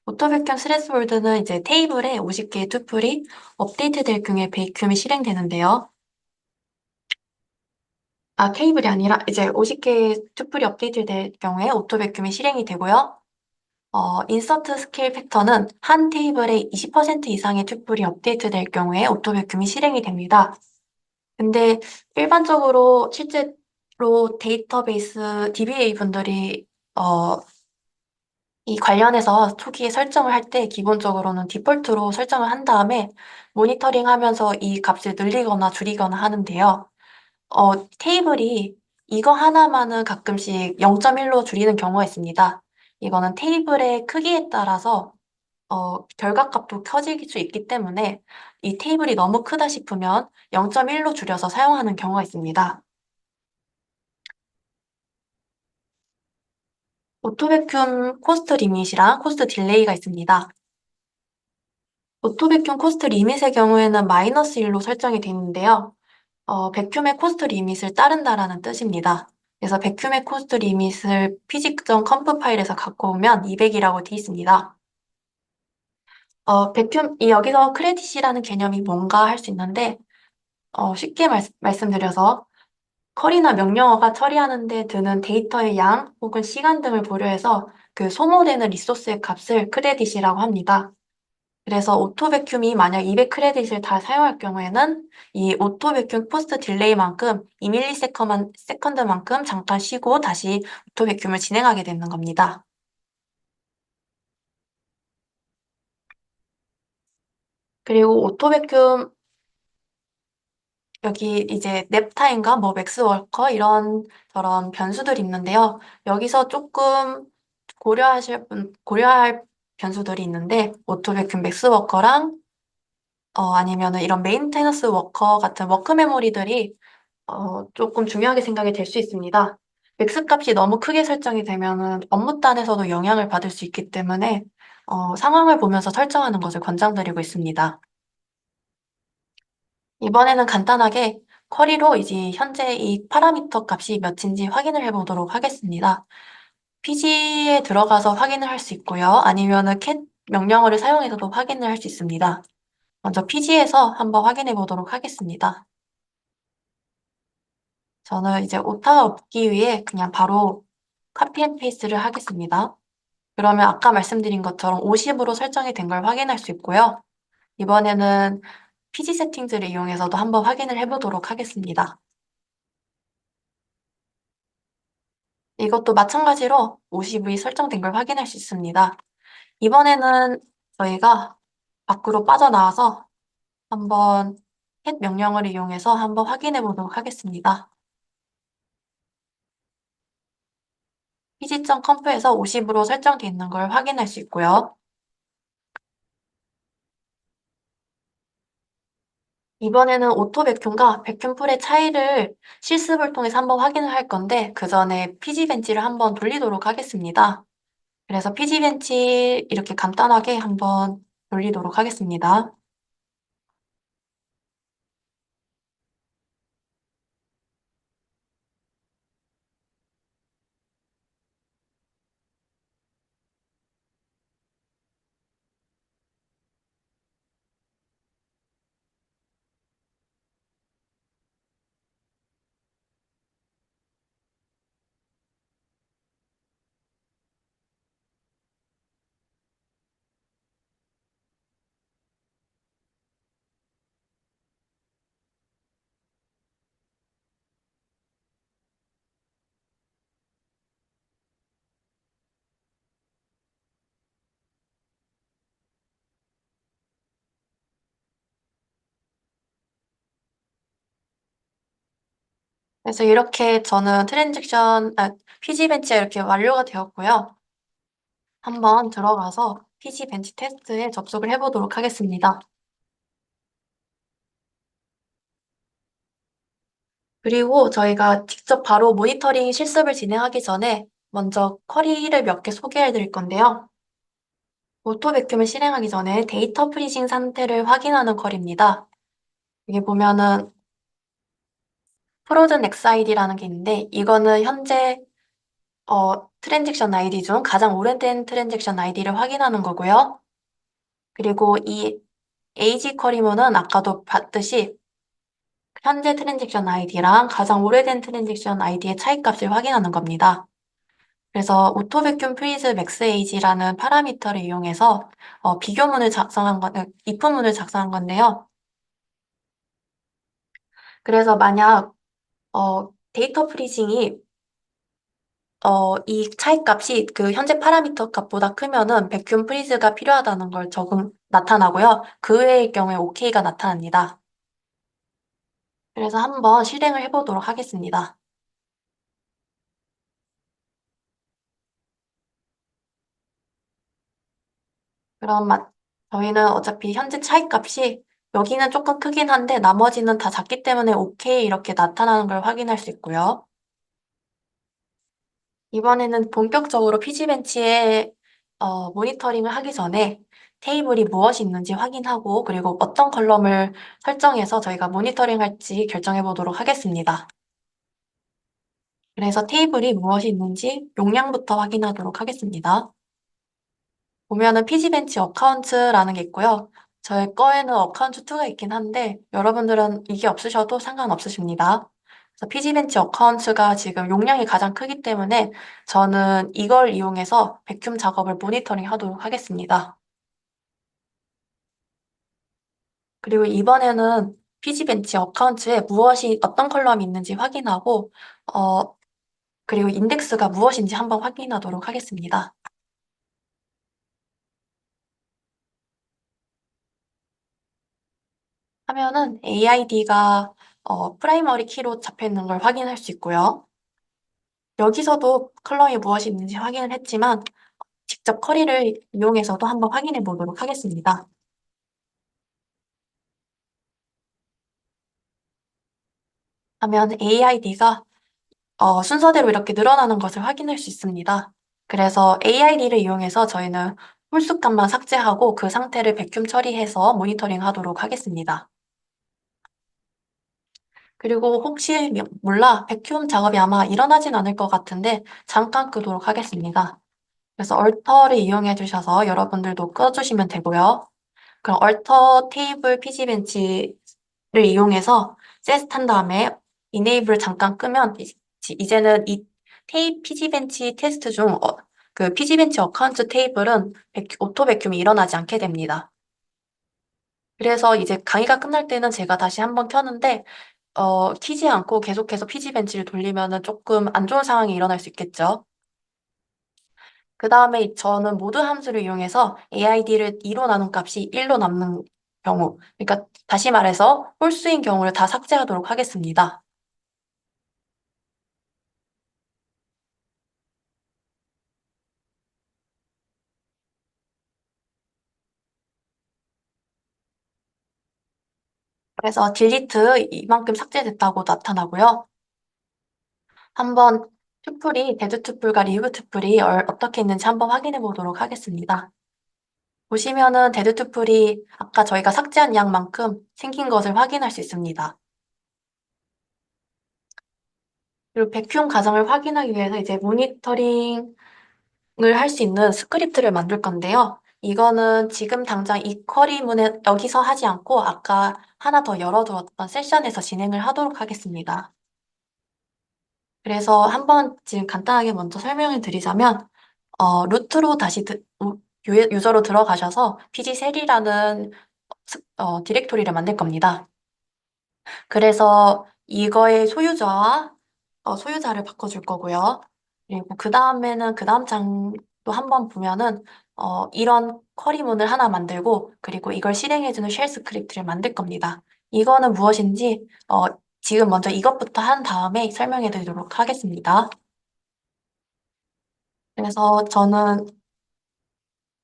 오토백큐um 스레스홀드는 이제 테이블에 50개의 투플이 업데이트될 경우에 베큐움이 실행되는데요. 케이블이 아니라 이제 50개의 투플이 업데이트될 경우에 오토백큐움이 실행이 되고요. 인서트 스케일 팩터는 한 테이블에 20% 이상의 투플이 업데이트될 경우에 오토백큐움이 실행이 됩니다. 근데 일반적으로 실제로 데이터베이스 DBA 분들이 이 관련해서 초기에 설정을 할 때 기본적으로는 디폴트로 설정을 한 다음에 모니터링 하면서 이 값을 늘리거나 줄이거나 하는데요. 테이블이 이거 하나만은 가끔씩 0.1로 줄이는 경우가 있습니다. 이거는 테이블의 크기에 따라서 결과값도 커질 수 있기 때문에 이 테이블이 너무 크다 싶으면 0.1로 줄여서 사용하는 경우가 있습니다. 오토백큐um 코스트 리밋이랑 코스트 딜레이가 있습니다. 오토백큐um 코스트 리밋의 경우에는 마이너스 1로 설정이 되어 있는데요. 백큐움의 코스트 리밋을 따른다라는 뜻입니다. 그래서 백큐움의 코스트 리밋을 physics.conf 파일에서 갖고 오면 200이라고 되어 있습니다. 여기서 크레딧이라는 개념이 뭔가 할 수 있는데, 쉽게 말씀드려서 쿼리나 명령어가 처리하는데 드는 데이터의 양 혹은 시간 등을 고려해서 그 소모되는 리소스의 값을 크레딧이라고 합니다. 그래서 오토 백큐움이 만약 200 크레딧을 다 사용할 경우에는 이 오토 백큐움 포스트 딜레이만큼 2ms 세컨드만큼 잠깐 쉬고 다시 오토 백큐움을 진행하게 되는 겁니다. 그리고 오토 백큐움 여기 이제 냅타임과 뭐 맥스워커 이런 저런 변수들이 있는데요. 여기서 조금 고려할 변수들이 있는데 오토 백큐움 맥스워커랑 아니면은 이런 메인테너스 워커 같은 워크 메모리들이 조금 중요하게 생각이 될 수 있습니다. 맥스 값이 너무 크게 설정이 되면은 업무단에서도 영향을 받을 수 있기 때문에 상황을 보면서 설정하는 것을 권장드리고 있습니다. 이번에는 간단하게 쿼리로 이제 현재 이 파라미터 값이 몇인지 확인을 해보도록 하겠습니다. PG에 들어가서 확인을 할 수 있고요. 아니면은 cat 명령어를 사용해서도 확인을 할 수 있습니다. 먼저 PG에서 한번 확인해 보도록 하겠습니다. 저는 이제 오타가 없기 위해 그냥 바로 카피 앤 페이스트를 하겠습니다. 그러면 아까 말씀드린 것처럼 50으로 설정이 된 걸 확인할 수 있고요. 이번에는 PG 세팅즈를 이용해서도 한번 확인을 해보도록 하겠습니다. 이것도 마찬가지로 50이 설정된 걸 확인할 수 있습니다. 이번에는 저희가 밖으로 빠져나와서 한번 cat 명령을 이용해서 한번 확인해 보도록 하겠습니다. pg.conf에서 50으로 설정되어 있는 걸 확인할 수 있고요. 이번에는 오토 백큐움과 백큐움 풀의 차이를 실습을 통해서 한번 확인을 할 건데 그 전에 피지 벤치를 한번 돌리도록 하겠습니다. 그래서 피지 벤치 이렇게 간단하게 한번 돌리도록 하겠습니다. 그래서 이렇게 저는 피지 벤치가 이렇게 완료가 되었고요. 한번 들어가서 피지 벤치 테스트에 접속을 해보도록 하겠습니다. 그리고 저희가 직접 바로 모니터링 실습을 진행하기 전에 먼저 쿼리를 몇 개 소개해 드릴 건데요. 오토 백큐움을 실행하기 전에 데이터 프리징 상태를 확인하는 쿼리입니다. 여기 보면은 프로즌 XID라는 게 있는데 이거는 현재 트랜잭션 아이디 중 가장 오래된 트랜잭션 아이디를 확인하는 거고요. 그리고 이 에이지 쿼리문은 아까도 봤듯이 현재 트랜잭션 아이디랑 가장 오래된 트랜잭션 아이디의 차이값을 확인하는 겁니다. 그래서 오토 백큐 프리즈 맥스 에이지라는 파라미터를 이용해서 비교문을 작성한 if문을 작성한 건데요. 그래서 만약 데이터 프리징이 이 차이값이 그 현재 파라미터 값보다 크면은 백큐 프리즈가 필요하다는 걸 나타나고요. 그 외의 경우에 OK가 나타납니다. 그래서 한번 실행을 해보도록 하겠습니다. 그럼 저희는 어차피 현재 차이값이 여기는 조금 크긴 한데 나머지는 다 작기 때문에 OK 이렇게 나타나는 걸 확인할 수 있고요. 이번에는 본격적으로 피지벤치에 모니터링을 하기 전에 테이블이 무엇이 있는지 확인하고 그리고 어떤 컬럼을 설정해서 저희가 모니터링 할지 결정해 보도록 하겠습니다. 그래서 테이블이 무엇이 있는지 용량부터 확인하도록 하겠습니다. 보면은 피지벤치 어카운트라는 게 있고요. 저희 거에는 어카운트 2가 있긴 한데 여러분들은 이게 없으셔도 상관없으십니다. 그래서 피지벤치 어카운트가 지금 용량이 가장 크기 때문에 저는 이걸 이용해서 백큐 작업을 모니터링 하도록 하겠습니다. 그리고 이번에는 피지벤치 어카운트에 어떤 컬럼이 있는지 확인하고, 어, 그리고 인덱스가 무엇인지 한번 확인하도록 하겠습니다. 하면은 AID가 프라이머리 키로 잡혀 있는 걸 확인할 수 있고요. 여기서도 컬럼이 무엇이 있는지 확인을 했지만 직접 쿼리를 이용해서도 한번 확인해 보도록 하겠습니다. 하면 AID가 순서대로 이렇게 늘어나는 것을 확인할 수 있습니다. 그래서 AID를 이용해서 저희는 홀수값만 삭제하고 그 상태를 백큐 처리해서 모니터링 하도록 하겠습니다. 그리고 혹시 몰라 백큐 작업이 아마 일어나진 않을 것 같은데 잠깐 끄도록 하겠습니다. 그래서 얼터를 이용해 주셔서 여러분들도 꺼주시면 되고요. 그럼 얼터 테이블 피지벤치를 이용해서 세트 한 다음에 이네이블을 잠깐 끄면 이제는 이 피지벤치 테스트 중 그 피지벤치 어카운트 테이블은 오토 백큐이 일어나지 않게 됩니다. 그래서 이제 강의가 끝날 때는 제가 다시 한번 켜는데 키지 않고 계속해서 피지벤치를 돌리면은 조금 안 좋은 상황이 일어날 수 있겠죠. 그 다음에 저는 모드 함수를 이용해서 AID를 2로 나눈 값이 1로 남는 경우, 그러니까 다시 말해서 홀수인 경우를 다 삭제하도록 하겠습니다. 그래서 딜리트 이만큼 삭제됐다고 나타나고요. 한번 데드 투플과 리브 투플이 어떻게 있는지 한번 확인해 보도록 하겠습니다. 보시면은 데드 투플이 아까 저희가 삭제한 양만큼 생긴 것을 확인할 수 있습니다. 그리고 백큐 과정을 확인하기 위해서 이제 모니터링 을 할 수 있는 스크립트를 만들 건데요. 이거는 지금 당장 이 쿼리문에 여기서 하지 않고 아까 하나 더 열어두었던 세션에서 진행을 하도록 하겠습니다. 그래서 한번 지금 간단하게 먼저 설명을 드리자면 루트로 다시 유저로 들어가셔서 pg셀이라는 디렉토리를 만들 겁니다. 그래서 이거의 소유자와 소유자를 바꿔줄 거고요. 그리고 그 다음에는 그 다음 장도 한번 보면은 이런 쿼리문을 하나 만들고 그리고 이걸 실행해주는 쉘 스크립트를 만들 겁니다. 이거는 무엇인지 지금 먼저 이것부터 한 다음에 설명해 드리도록 하겠습니다. 그래서 저는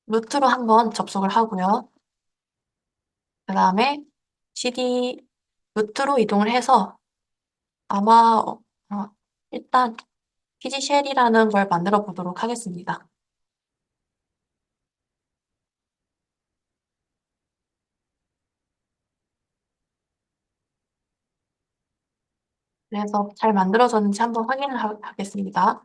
루트로 한번 접속을 하고요. 그 다음에 cd 루트로 이동을 해서 아마 일단 pg쉘이라는 걸 만들어 보도록 하겠습니다. 그래서 잘 만들어졌는지 한번 확인을 하겠습니다.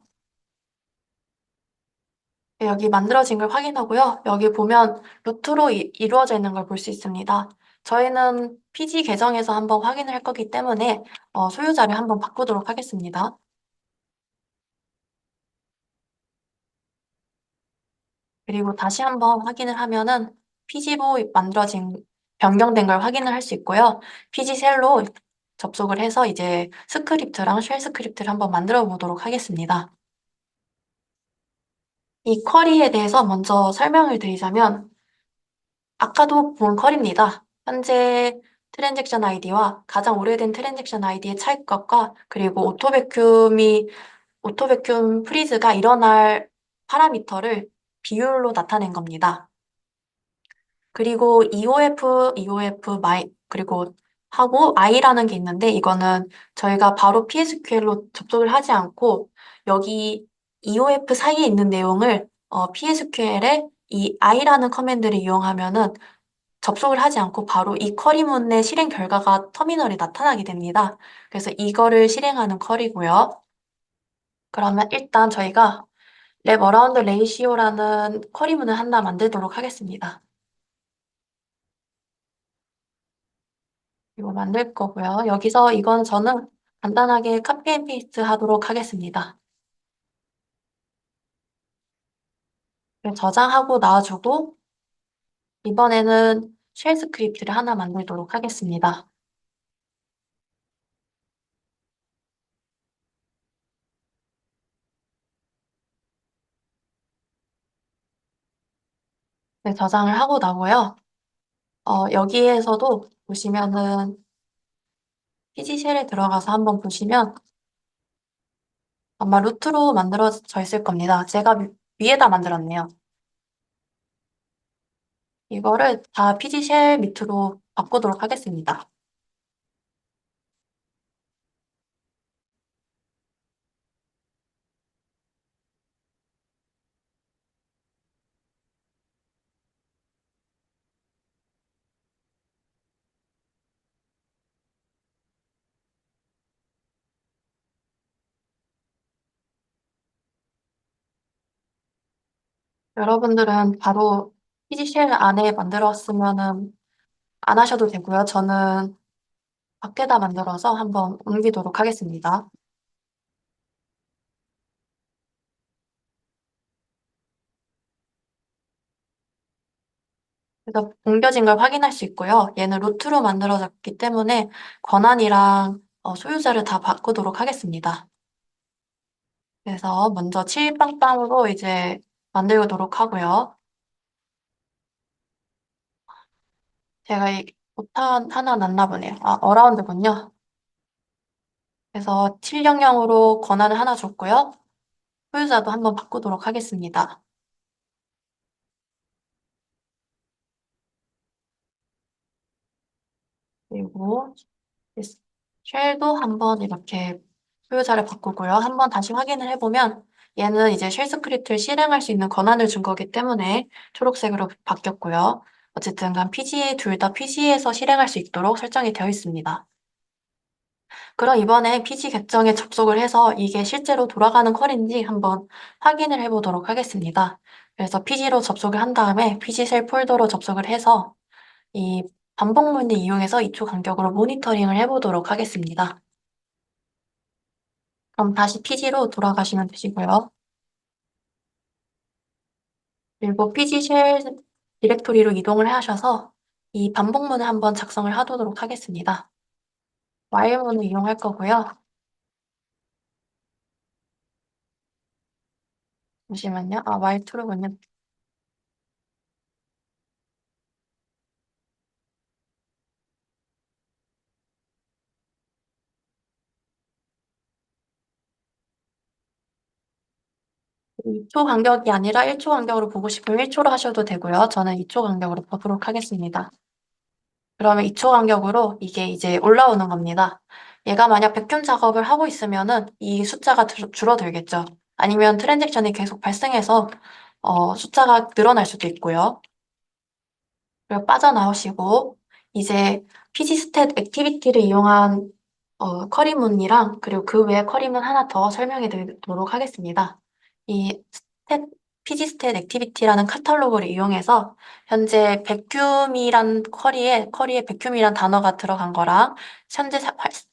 네, 여기 만들어진 걸 확인하고요. 여기 보면 루트로 이루어져 있는 걸 볼 수 있습니다. 저희는 PG 계정에서 한번 확인을 할 거기 때문에 소유자를 한번 바꾸도록 하겠습니다. 그리고 다시 한번 확인을 하면은 PG로 만들어진 변경된 걸 확인을 할 수 있고요. PG 셀로 접속을 해서 이제 스크립트랑 쉘 스크립트를 한번 만들어 보도록 하겠습니다. 이 쿼리에 대해서 먼저 설명을 드리자면 아까도 본 쿼리입니다. 현재 트랜잭션 아이디와 가장 오래된 트랜잭션 아이디의 차이값과 그리고 오토베큐um 프리즈가 일어날 파라미터를 비율로 나타낸 겁니다. 그리고 그리고 하고 i라는 게 있는데 이거는 저희가 바로 PSQL로 접속을 하지 않고 여기 EOF 사이에 있는 내용을 PSQL에 이 i라는 커맨드를 이용하면은 접속을 하지 않고 바로 이 쿼리문의 실행 결과가 터미널에 나타나게 됩니다. 그래서 이거를 실행하는 쿼리고요. 그러면 일단 저희가 랩 어라운드 레이시오라는 쿼리문을 하나 만들도록 하겠습니다. 이거 만들 거고요. 여기서 이건 저는 간단하게 카피 앤 페이스트 하도록 하겠습니다. 저장하고 놔주고 이번에는 쉘 스크립트를 하나 만들도록 하겠습니다. 네, 저장을 하고 나고요. 여기에서도 보시면은 PG쉘에 들어가서 한번 보시면 아마 루트로 만들어져 있을 겁니다. 제가 위에다 만들었네요. 이거를 다 PG쉘 밑으로 바꾸도록 하겠습니다. 여러분들은 바로 PG쉘 안에 만들었으면은 안 하셔도 되고요. 저는 밖에다 만들어서 한번 옮기도록 하겠습니다. 그래서 옮겨진 걸 확인할 수 있고요. 얘는 루트로 만들어졌기 때문에 권한이랑 소유자를 다 바꾸도록 하겠습니다. 그래서 먼저 7빵빵으로 이제 만들도록 하고요. 제가 이 오탄 하나 났나 보네요. 어라운드군요. 그래서 700으로 권한을 하나 줬고요. 소유자도 한번 바꾸도록 하겠습니다. 그리고 쉘도 한번 이렇게 소유자를 바꾸고요. 한번 다시 확인을 해보면 얘는 이제 쉘 스크립트를 실행할 수 있는 권한을 준 거기 때문에 초록색으로 바뀌었고요. 어쨌든 간 PG, 둘 다 PG에서 실행할 수 있도록 설정이 되어 있습니다. 그럼 이번에 PG 계정에 접속을 해서 이게 실제로 돌아가는 퀄인지 한번 확인을 해보도록 하겠습니다. 그래서 PG로 접속을 한 다음에 PG 셀 폴더로 접속을 해서 이 반복문을 이용해서 2초 간격으로 모니터링을 해보도록 하겠습니다. 그럼 다시 PG로 돌아가시면 되시고요. 그리고 PG 쉘 디렉토리로 이동을 하셔서 이 반복문을 한번 작성을 하도록 하겠습니다. while문을 이용할 거고요. 잠시만요. while true군요. 이 초 간격이 아니라 1초 간격으로 보고 싶으면 1초로 하셔도 되고요. 저는 2초 간격으로 보도록 하겠습니다. 그러면 2초 간격으로 이게 이제 올라오는 겁니다. 얘가 만약 백큐 작업을 하고 있으면은 이 숫자가 줄어들겠죠. 아니면 트랜잭션이 계속 발생해서 숫자가 늘어날 수도 있고요. 그리고 빠져나오시고 이제 pgstat 액티비티를 이용한 커리문이랑 그리고 그 외에 커리문 하나 더 설명해 드리도록 하겠습니다. 이 피지스탯 액티비티라는 카탈로그를 이용해서 현재 커리에 백큐이란 단어가 들어간 거랑 현재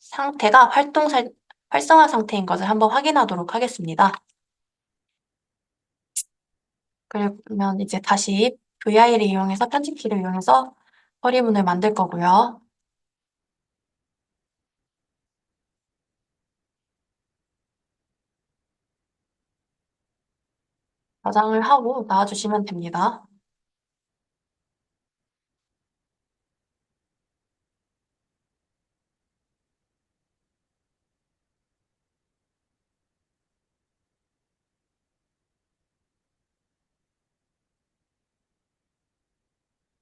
상태가 활성화 상태인 것을 한번 확인하도록 하겠습니다. 그러면 이제 다시 VI를 이용해서 편집키를 이용해서 커리문을 만들 거고요. 저장을 하고 나와주시면 됩니다.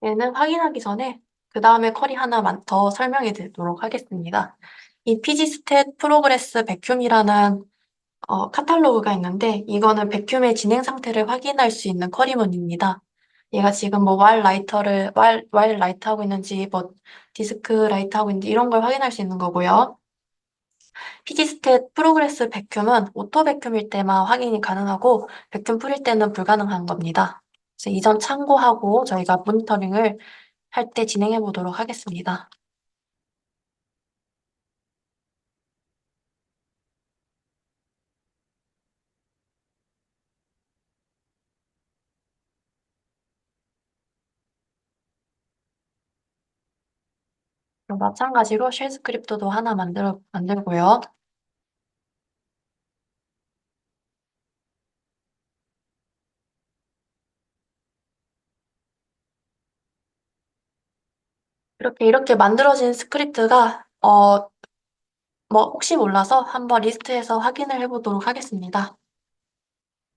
얘는 확인하기 전에 그 다음에 쿼리 하나만 더 설명해 드리도록 하겠습니다. 이 pgstat 프로그레스 백큐이라는 카탈로그가 있는데 이거는 백큐의 진행 상태를 확인할 수 있는 쿼리문입니다. 얘가 지금 뭐 while 라이트 하고 있는지 뭐 디스크 라이트 하고 있는지 이런 걸 확인할 수 있는 거고요. pgstat 프로그레스 백큐은 오토 백큐일 때만 확인이 가능하고 백큐 풀일 때는 불가능한 겁니다. 그래서 이 점 참고하고 저희가 모니터링을 할 때 진행해 보도록 하겠습니다. 그럼 마찬가지로 쉘 스크립트도 하나 만들고요. 이렇게 만들어진 스크립트가 뭐 혹시 몰라서 한번 리스트에서 확인을 해보도록 하겠습니다.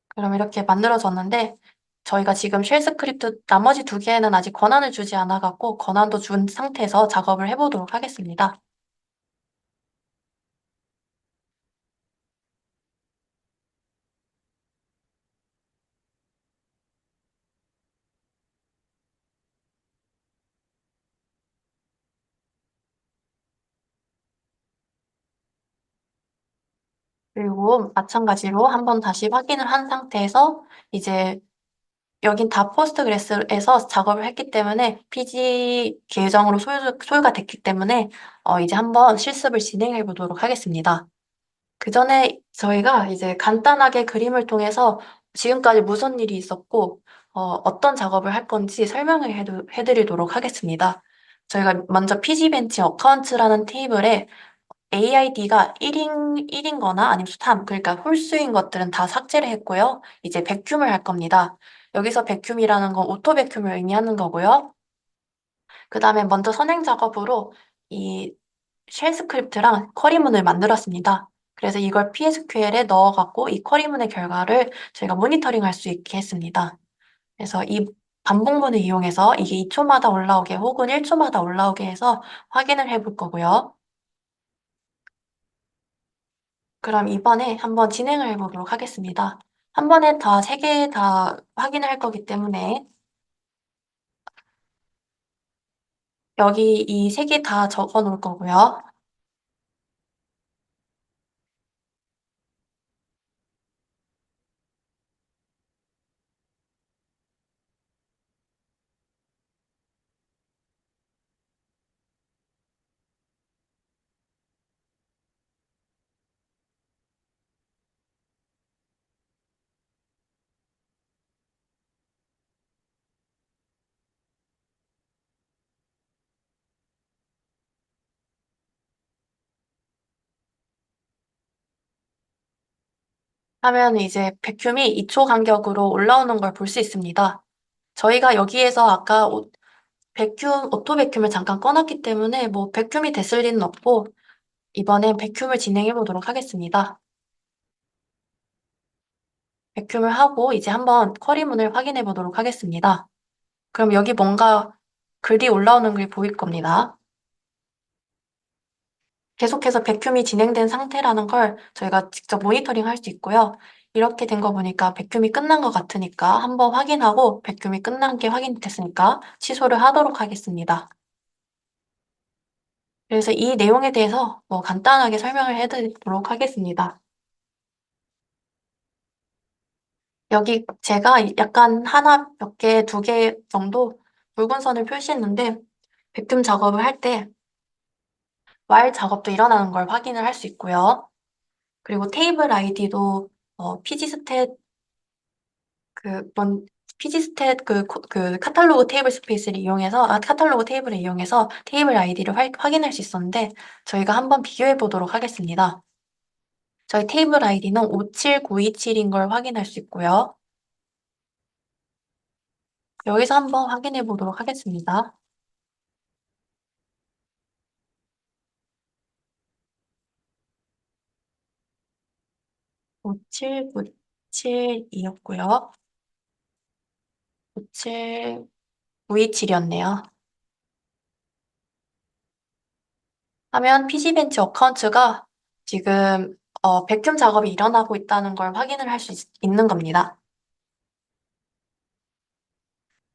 그럼 이렇게 만들어졌는데 저희가 지금 쉘 스크립트 나머지 두 개는 아직 권한을 주지 않아갖고 권한도 준 상태에서 작업을 해보도록 하겠습니다. 그리고 마찬가지로 한번 다시 확인을 한 상태에서 이제 여긴 다 포스트그레스에서 작업을 했기 때문에 PG 계정으로 소유가 됐기 때문에 이제 한번 실습을 진행해 보도록 하겠습니다. 그 전에 저희가 이제 간단하게 그림을 통해서 지금까지 무슨 일이 있었고 어떤 작업을 할 건지 설명을 해드리도록 하겠습니다. 저희가 먼저 PG벤치 어카운트라는 테이블에 AID가 1인 거나 아니면 3, 그러니까 홀수인 것들은 다 삭제를 했고요. 이제 백큐을 할 겁니다. 여기서 백큐이라는 건 오토 백큐을 의미하는 거고요. 그 다음에 먼저 선행 작업으로 이 쉘 스크립트랑 쿼리문을 만들었습니다. 그래서 이걸 PSQL에 넣어갖고 이 쿼리문의 결과를 저희가 모니터링 할 수 있게 했습니다. 그래서 이 반복문을 이용해서 이게 2초마다 올라오게 혹은 1초마다 올라오게 해서 확인을 해볼 거고요. 그럼 이번에 한번 진행을 해보도록 하겠습니다. 한 번에 다 세 개 다 확인을 할 거기 때문에 여기 이 세 개 다 적어 놓을 거고요. 하면 이제 백큐이 2초 간격으로 올라오는 걸 볼 수 있습니다. 저희가 여기에서 아까 오토 백큐을 잠깐 꺼놨기 때문에 뭐 백큐이 됐을 리는 없고 이번엔 백큐을 진행해 보도록 하겠습니다. 백큐을 하고 이제 한번 쿼리문을 확인해 보도록 하겠습니다. 그럼 여기 뭔가 글이 올라오는 게 보일 겁니다. 계속해서 백큐이 진행된 상태라는 걸 저희가 직접 모니터링 할 수 있고요. 이렇게 된 거 보니까 백큐이 끝난 것 같으니까 한번 확인하고 백큐이 끝난 게 확인됐으니까 취소를 하도록 하겠습니다. 그래서 이 내용에 대해서 뭐 간단하게 설명을 해드리도록 하겠습니다. 여기 제가 약간 하나, 몇 개, 두 개 정도 붉은 선을 표시했는데, 백tum 작업을 할 때 while 작업도 일어나는 걸 확인을 할 수 있고요. 그리고 테이블 아이디도 pgstat pgstat 그 카탈로그 테이블 스페이스를 이용해서, 카탈로그 테이블을 이용해서 테이블 아이디를 확인할 수 있었는데, 저희가 한번 비교해 보도록 하겠습니다. 저희 테이블 아이디는 57927인 걸 확인할 수 있고요. 여기서 한번 확인해 보도록 하겠습니다. 57972였고요. 57927이었네요. 하면 PC벤치 어카운트가 지금 백큐 작업이 일어나고 있다는 걸 확인을 할 수 있는 겁니다.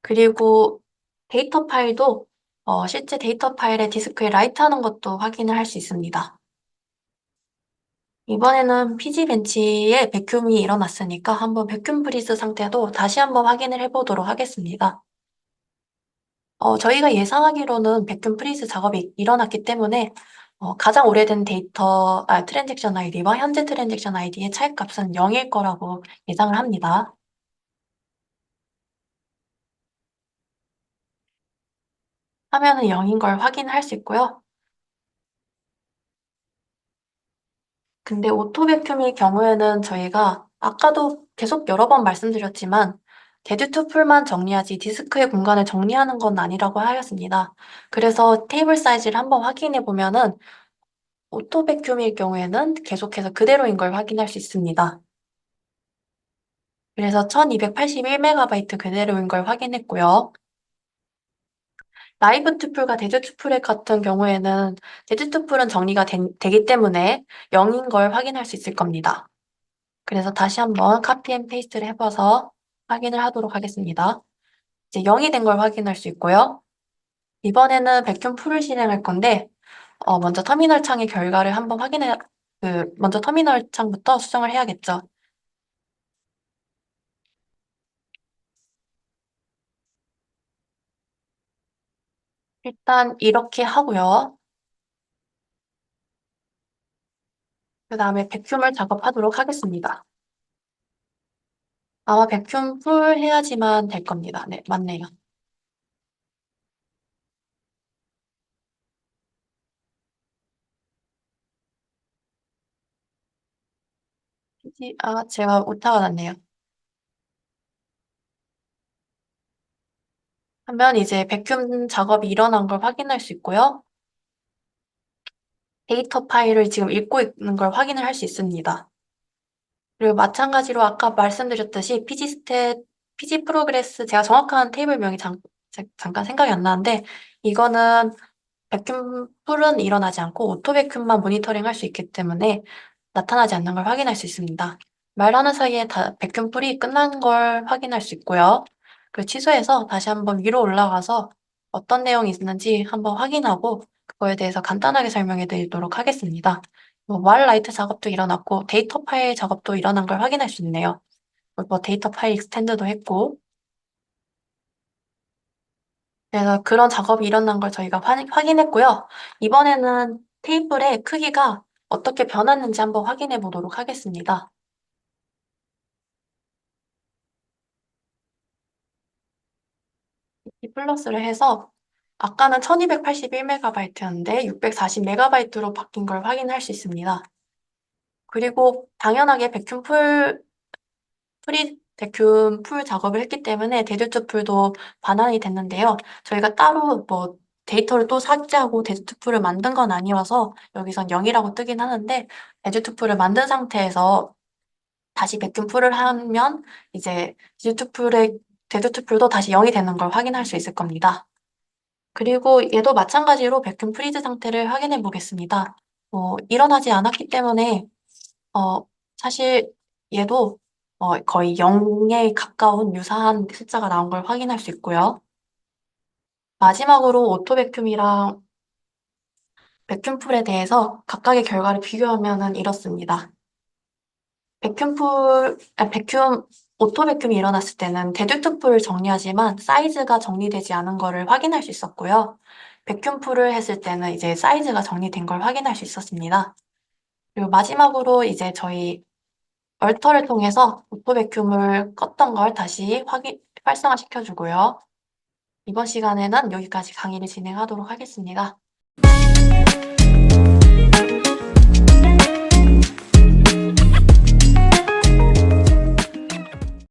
그리고 데이터 파일도 실제 데이터 파일의 디스크에 라이트하는 것도 확인을 할 수 있습니다. 이번에는 PC벤치에 백큐이 일어났으니까 한번 백큐 프리즈 상태도 다시 한번 확인을 해보도록 하겠습니다. 저희가 예상하기로는 백큐 프리즈 작업이 일어났기 때문에 가장 오래된 트랜잭션 아이디와 현재 트랜잭션 아이디의 차이값은 0일 거라고 예상을 합니다. 화면은 0인 걸 확인할 수 있고요. 근데 오토 백큐의 경우에는 저희가 아까도 계속 여러 번 말씀드렸지만 데드 투풀만 정리하지 디스크의 공간을 정리하는 건 아니라고 하였습니다. 그래서 테이블 사이즈를 한번 확인해 보면은 오토 백큐일 경우에는 계속해서 그대로인 걸 확인할 수 있습니다. 그래서 1281MB 그대로인 걸 확인했고요. 라이브 투풀과 데드 투풀 같은 경우에는 데드 투풀은 정리가 되기 때문에 0인 걸 확인할 수 있을 겁니다. 그래서 다시 한번 카피 앤 페이스트를 해봐서 확인을 하도록 하겠습니다. 이제 0이 된 걸 확인할 수 있고요. 이번에는 백큐 풀을 실행할 건데 먼저 터미널 창의 결과를 한번 먼저 터미널 창부터 수정을 해야겠죠. 일단 이렇게 하고요. 그 다음에 백큐을 작업하도록 하겠습니다. 아마 백큐 풀 해야지만 될 겁니다. 네, 맞네요. 제가 오타가 났네요. 하면 이제 백큐 작업이 일어난 걸 확인할 수 있고요. 데이터 파일을 지금 읽고 있는 걸 확인을 할 수 있습니다. 그리고 마찬가지로 아까 말씀드렸듯이 PG 프로그레스, 제가 정확한 테이블명이 잠깐 생각이 안 나는데, 이거는 백큐 풀은 일어나지 않고 오토 백큐만 모니터링 할 수 있기 때문에 나타나지 않는 걸 확인할 수 있습니다. 말하는 사이에 백큐 풀이 끝난 걸 확인할 수 있고요. 그 취소해서 다시 한번 위로 올라가서 어떤 내용이 있는지 한번 확인하고 그거에 대해서 간단하게 설명해 드리도록 하겠습니다. 왈 라이트 작업도 일어났고 데이터 파일 작업도 일어난 걸 확인할 수 있네요. 데이터 파일 익스텐드도 했고, 그래서 그런 작업이 일어난 걸 저희가 확인했고요. 이번에는 테이블의 크기가 어떻게 변했는지 한번 확인해 보도록 하겠습니다. 이 플러스를 해서 아까는 1281MB였는데 640MB로 바뀐 걸 확인할 수 있습니다. 그리고 당연하게 백큐 풀 작업을 했기 때문에 데드투 풀도 반환이 됐는데요. 저희가 따로 데이터를 또 삭제하고 데드투 풀을 만든 건 아니어서 여기선 0이라고 뜨긴 하는데 데드투 풀을 만든 상태에서 다시 백큐 풀을 하면 이제 데드투 풀도 다시 0이 되는 걸 확인할 수 있을 겁니다. 그리고 얘도 마찬가지로 백큐 프리즈 상태를 확인해 보겠습니다. 일어나지 않았기 때문에 어, 사실 얘도 거의 0에 가까운 유사한 숫자가 나온 걸 확인할 수 있고요. 마지막으로 오토 백큐이랑 백큐풀에 대해서 각각의 결과를 비교하면 이렇습니다. 백큐 오토 백큐이 일어났을 때는 데듐트풀을 정리하지만 사이즈가 정리되지 않은 거를 확인할 수 있었고요. 백큐풀을 했을 때는 이제 사이즈가 정리된 걸 확인할 수 있었습니다. 그리고 마지막으로 이제 저희 얼터를 통해서 오토 백큐을 껐던 걸 다시 활성화시켜 주고요. 이번 시간에는 여기까지 강의를 진행하도록 하겠습니다.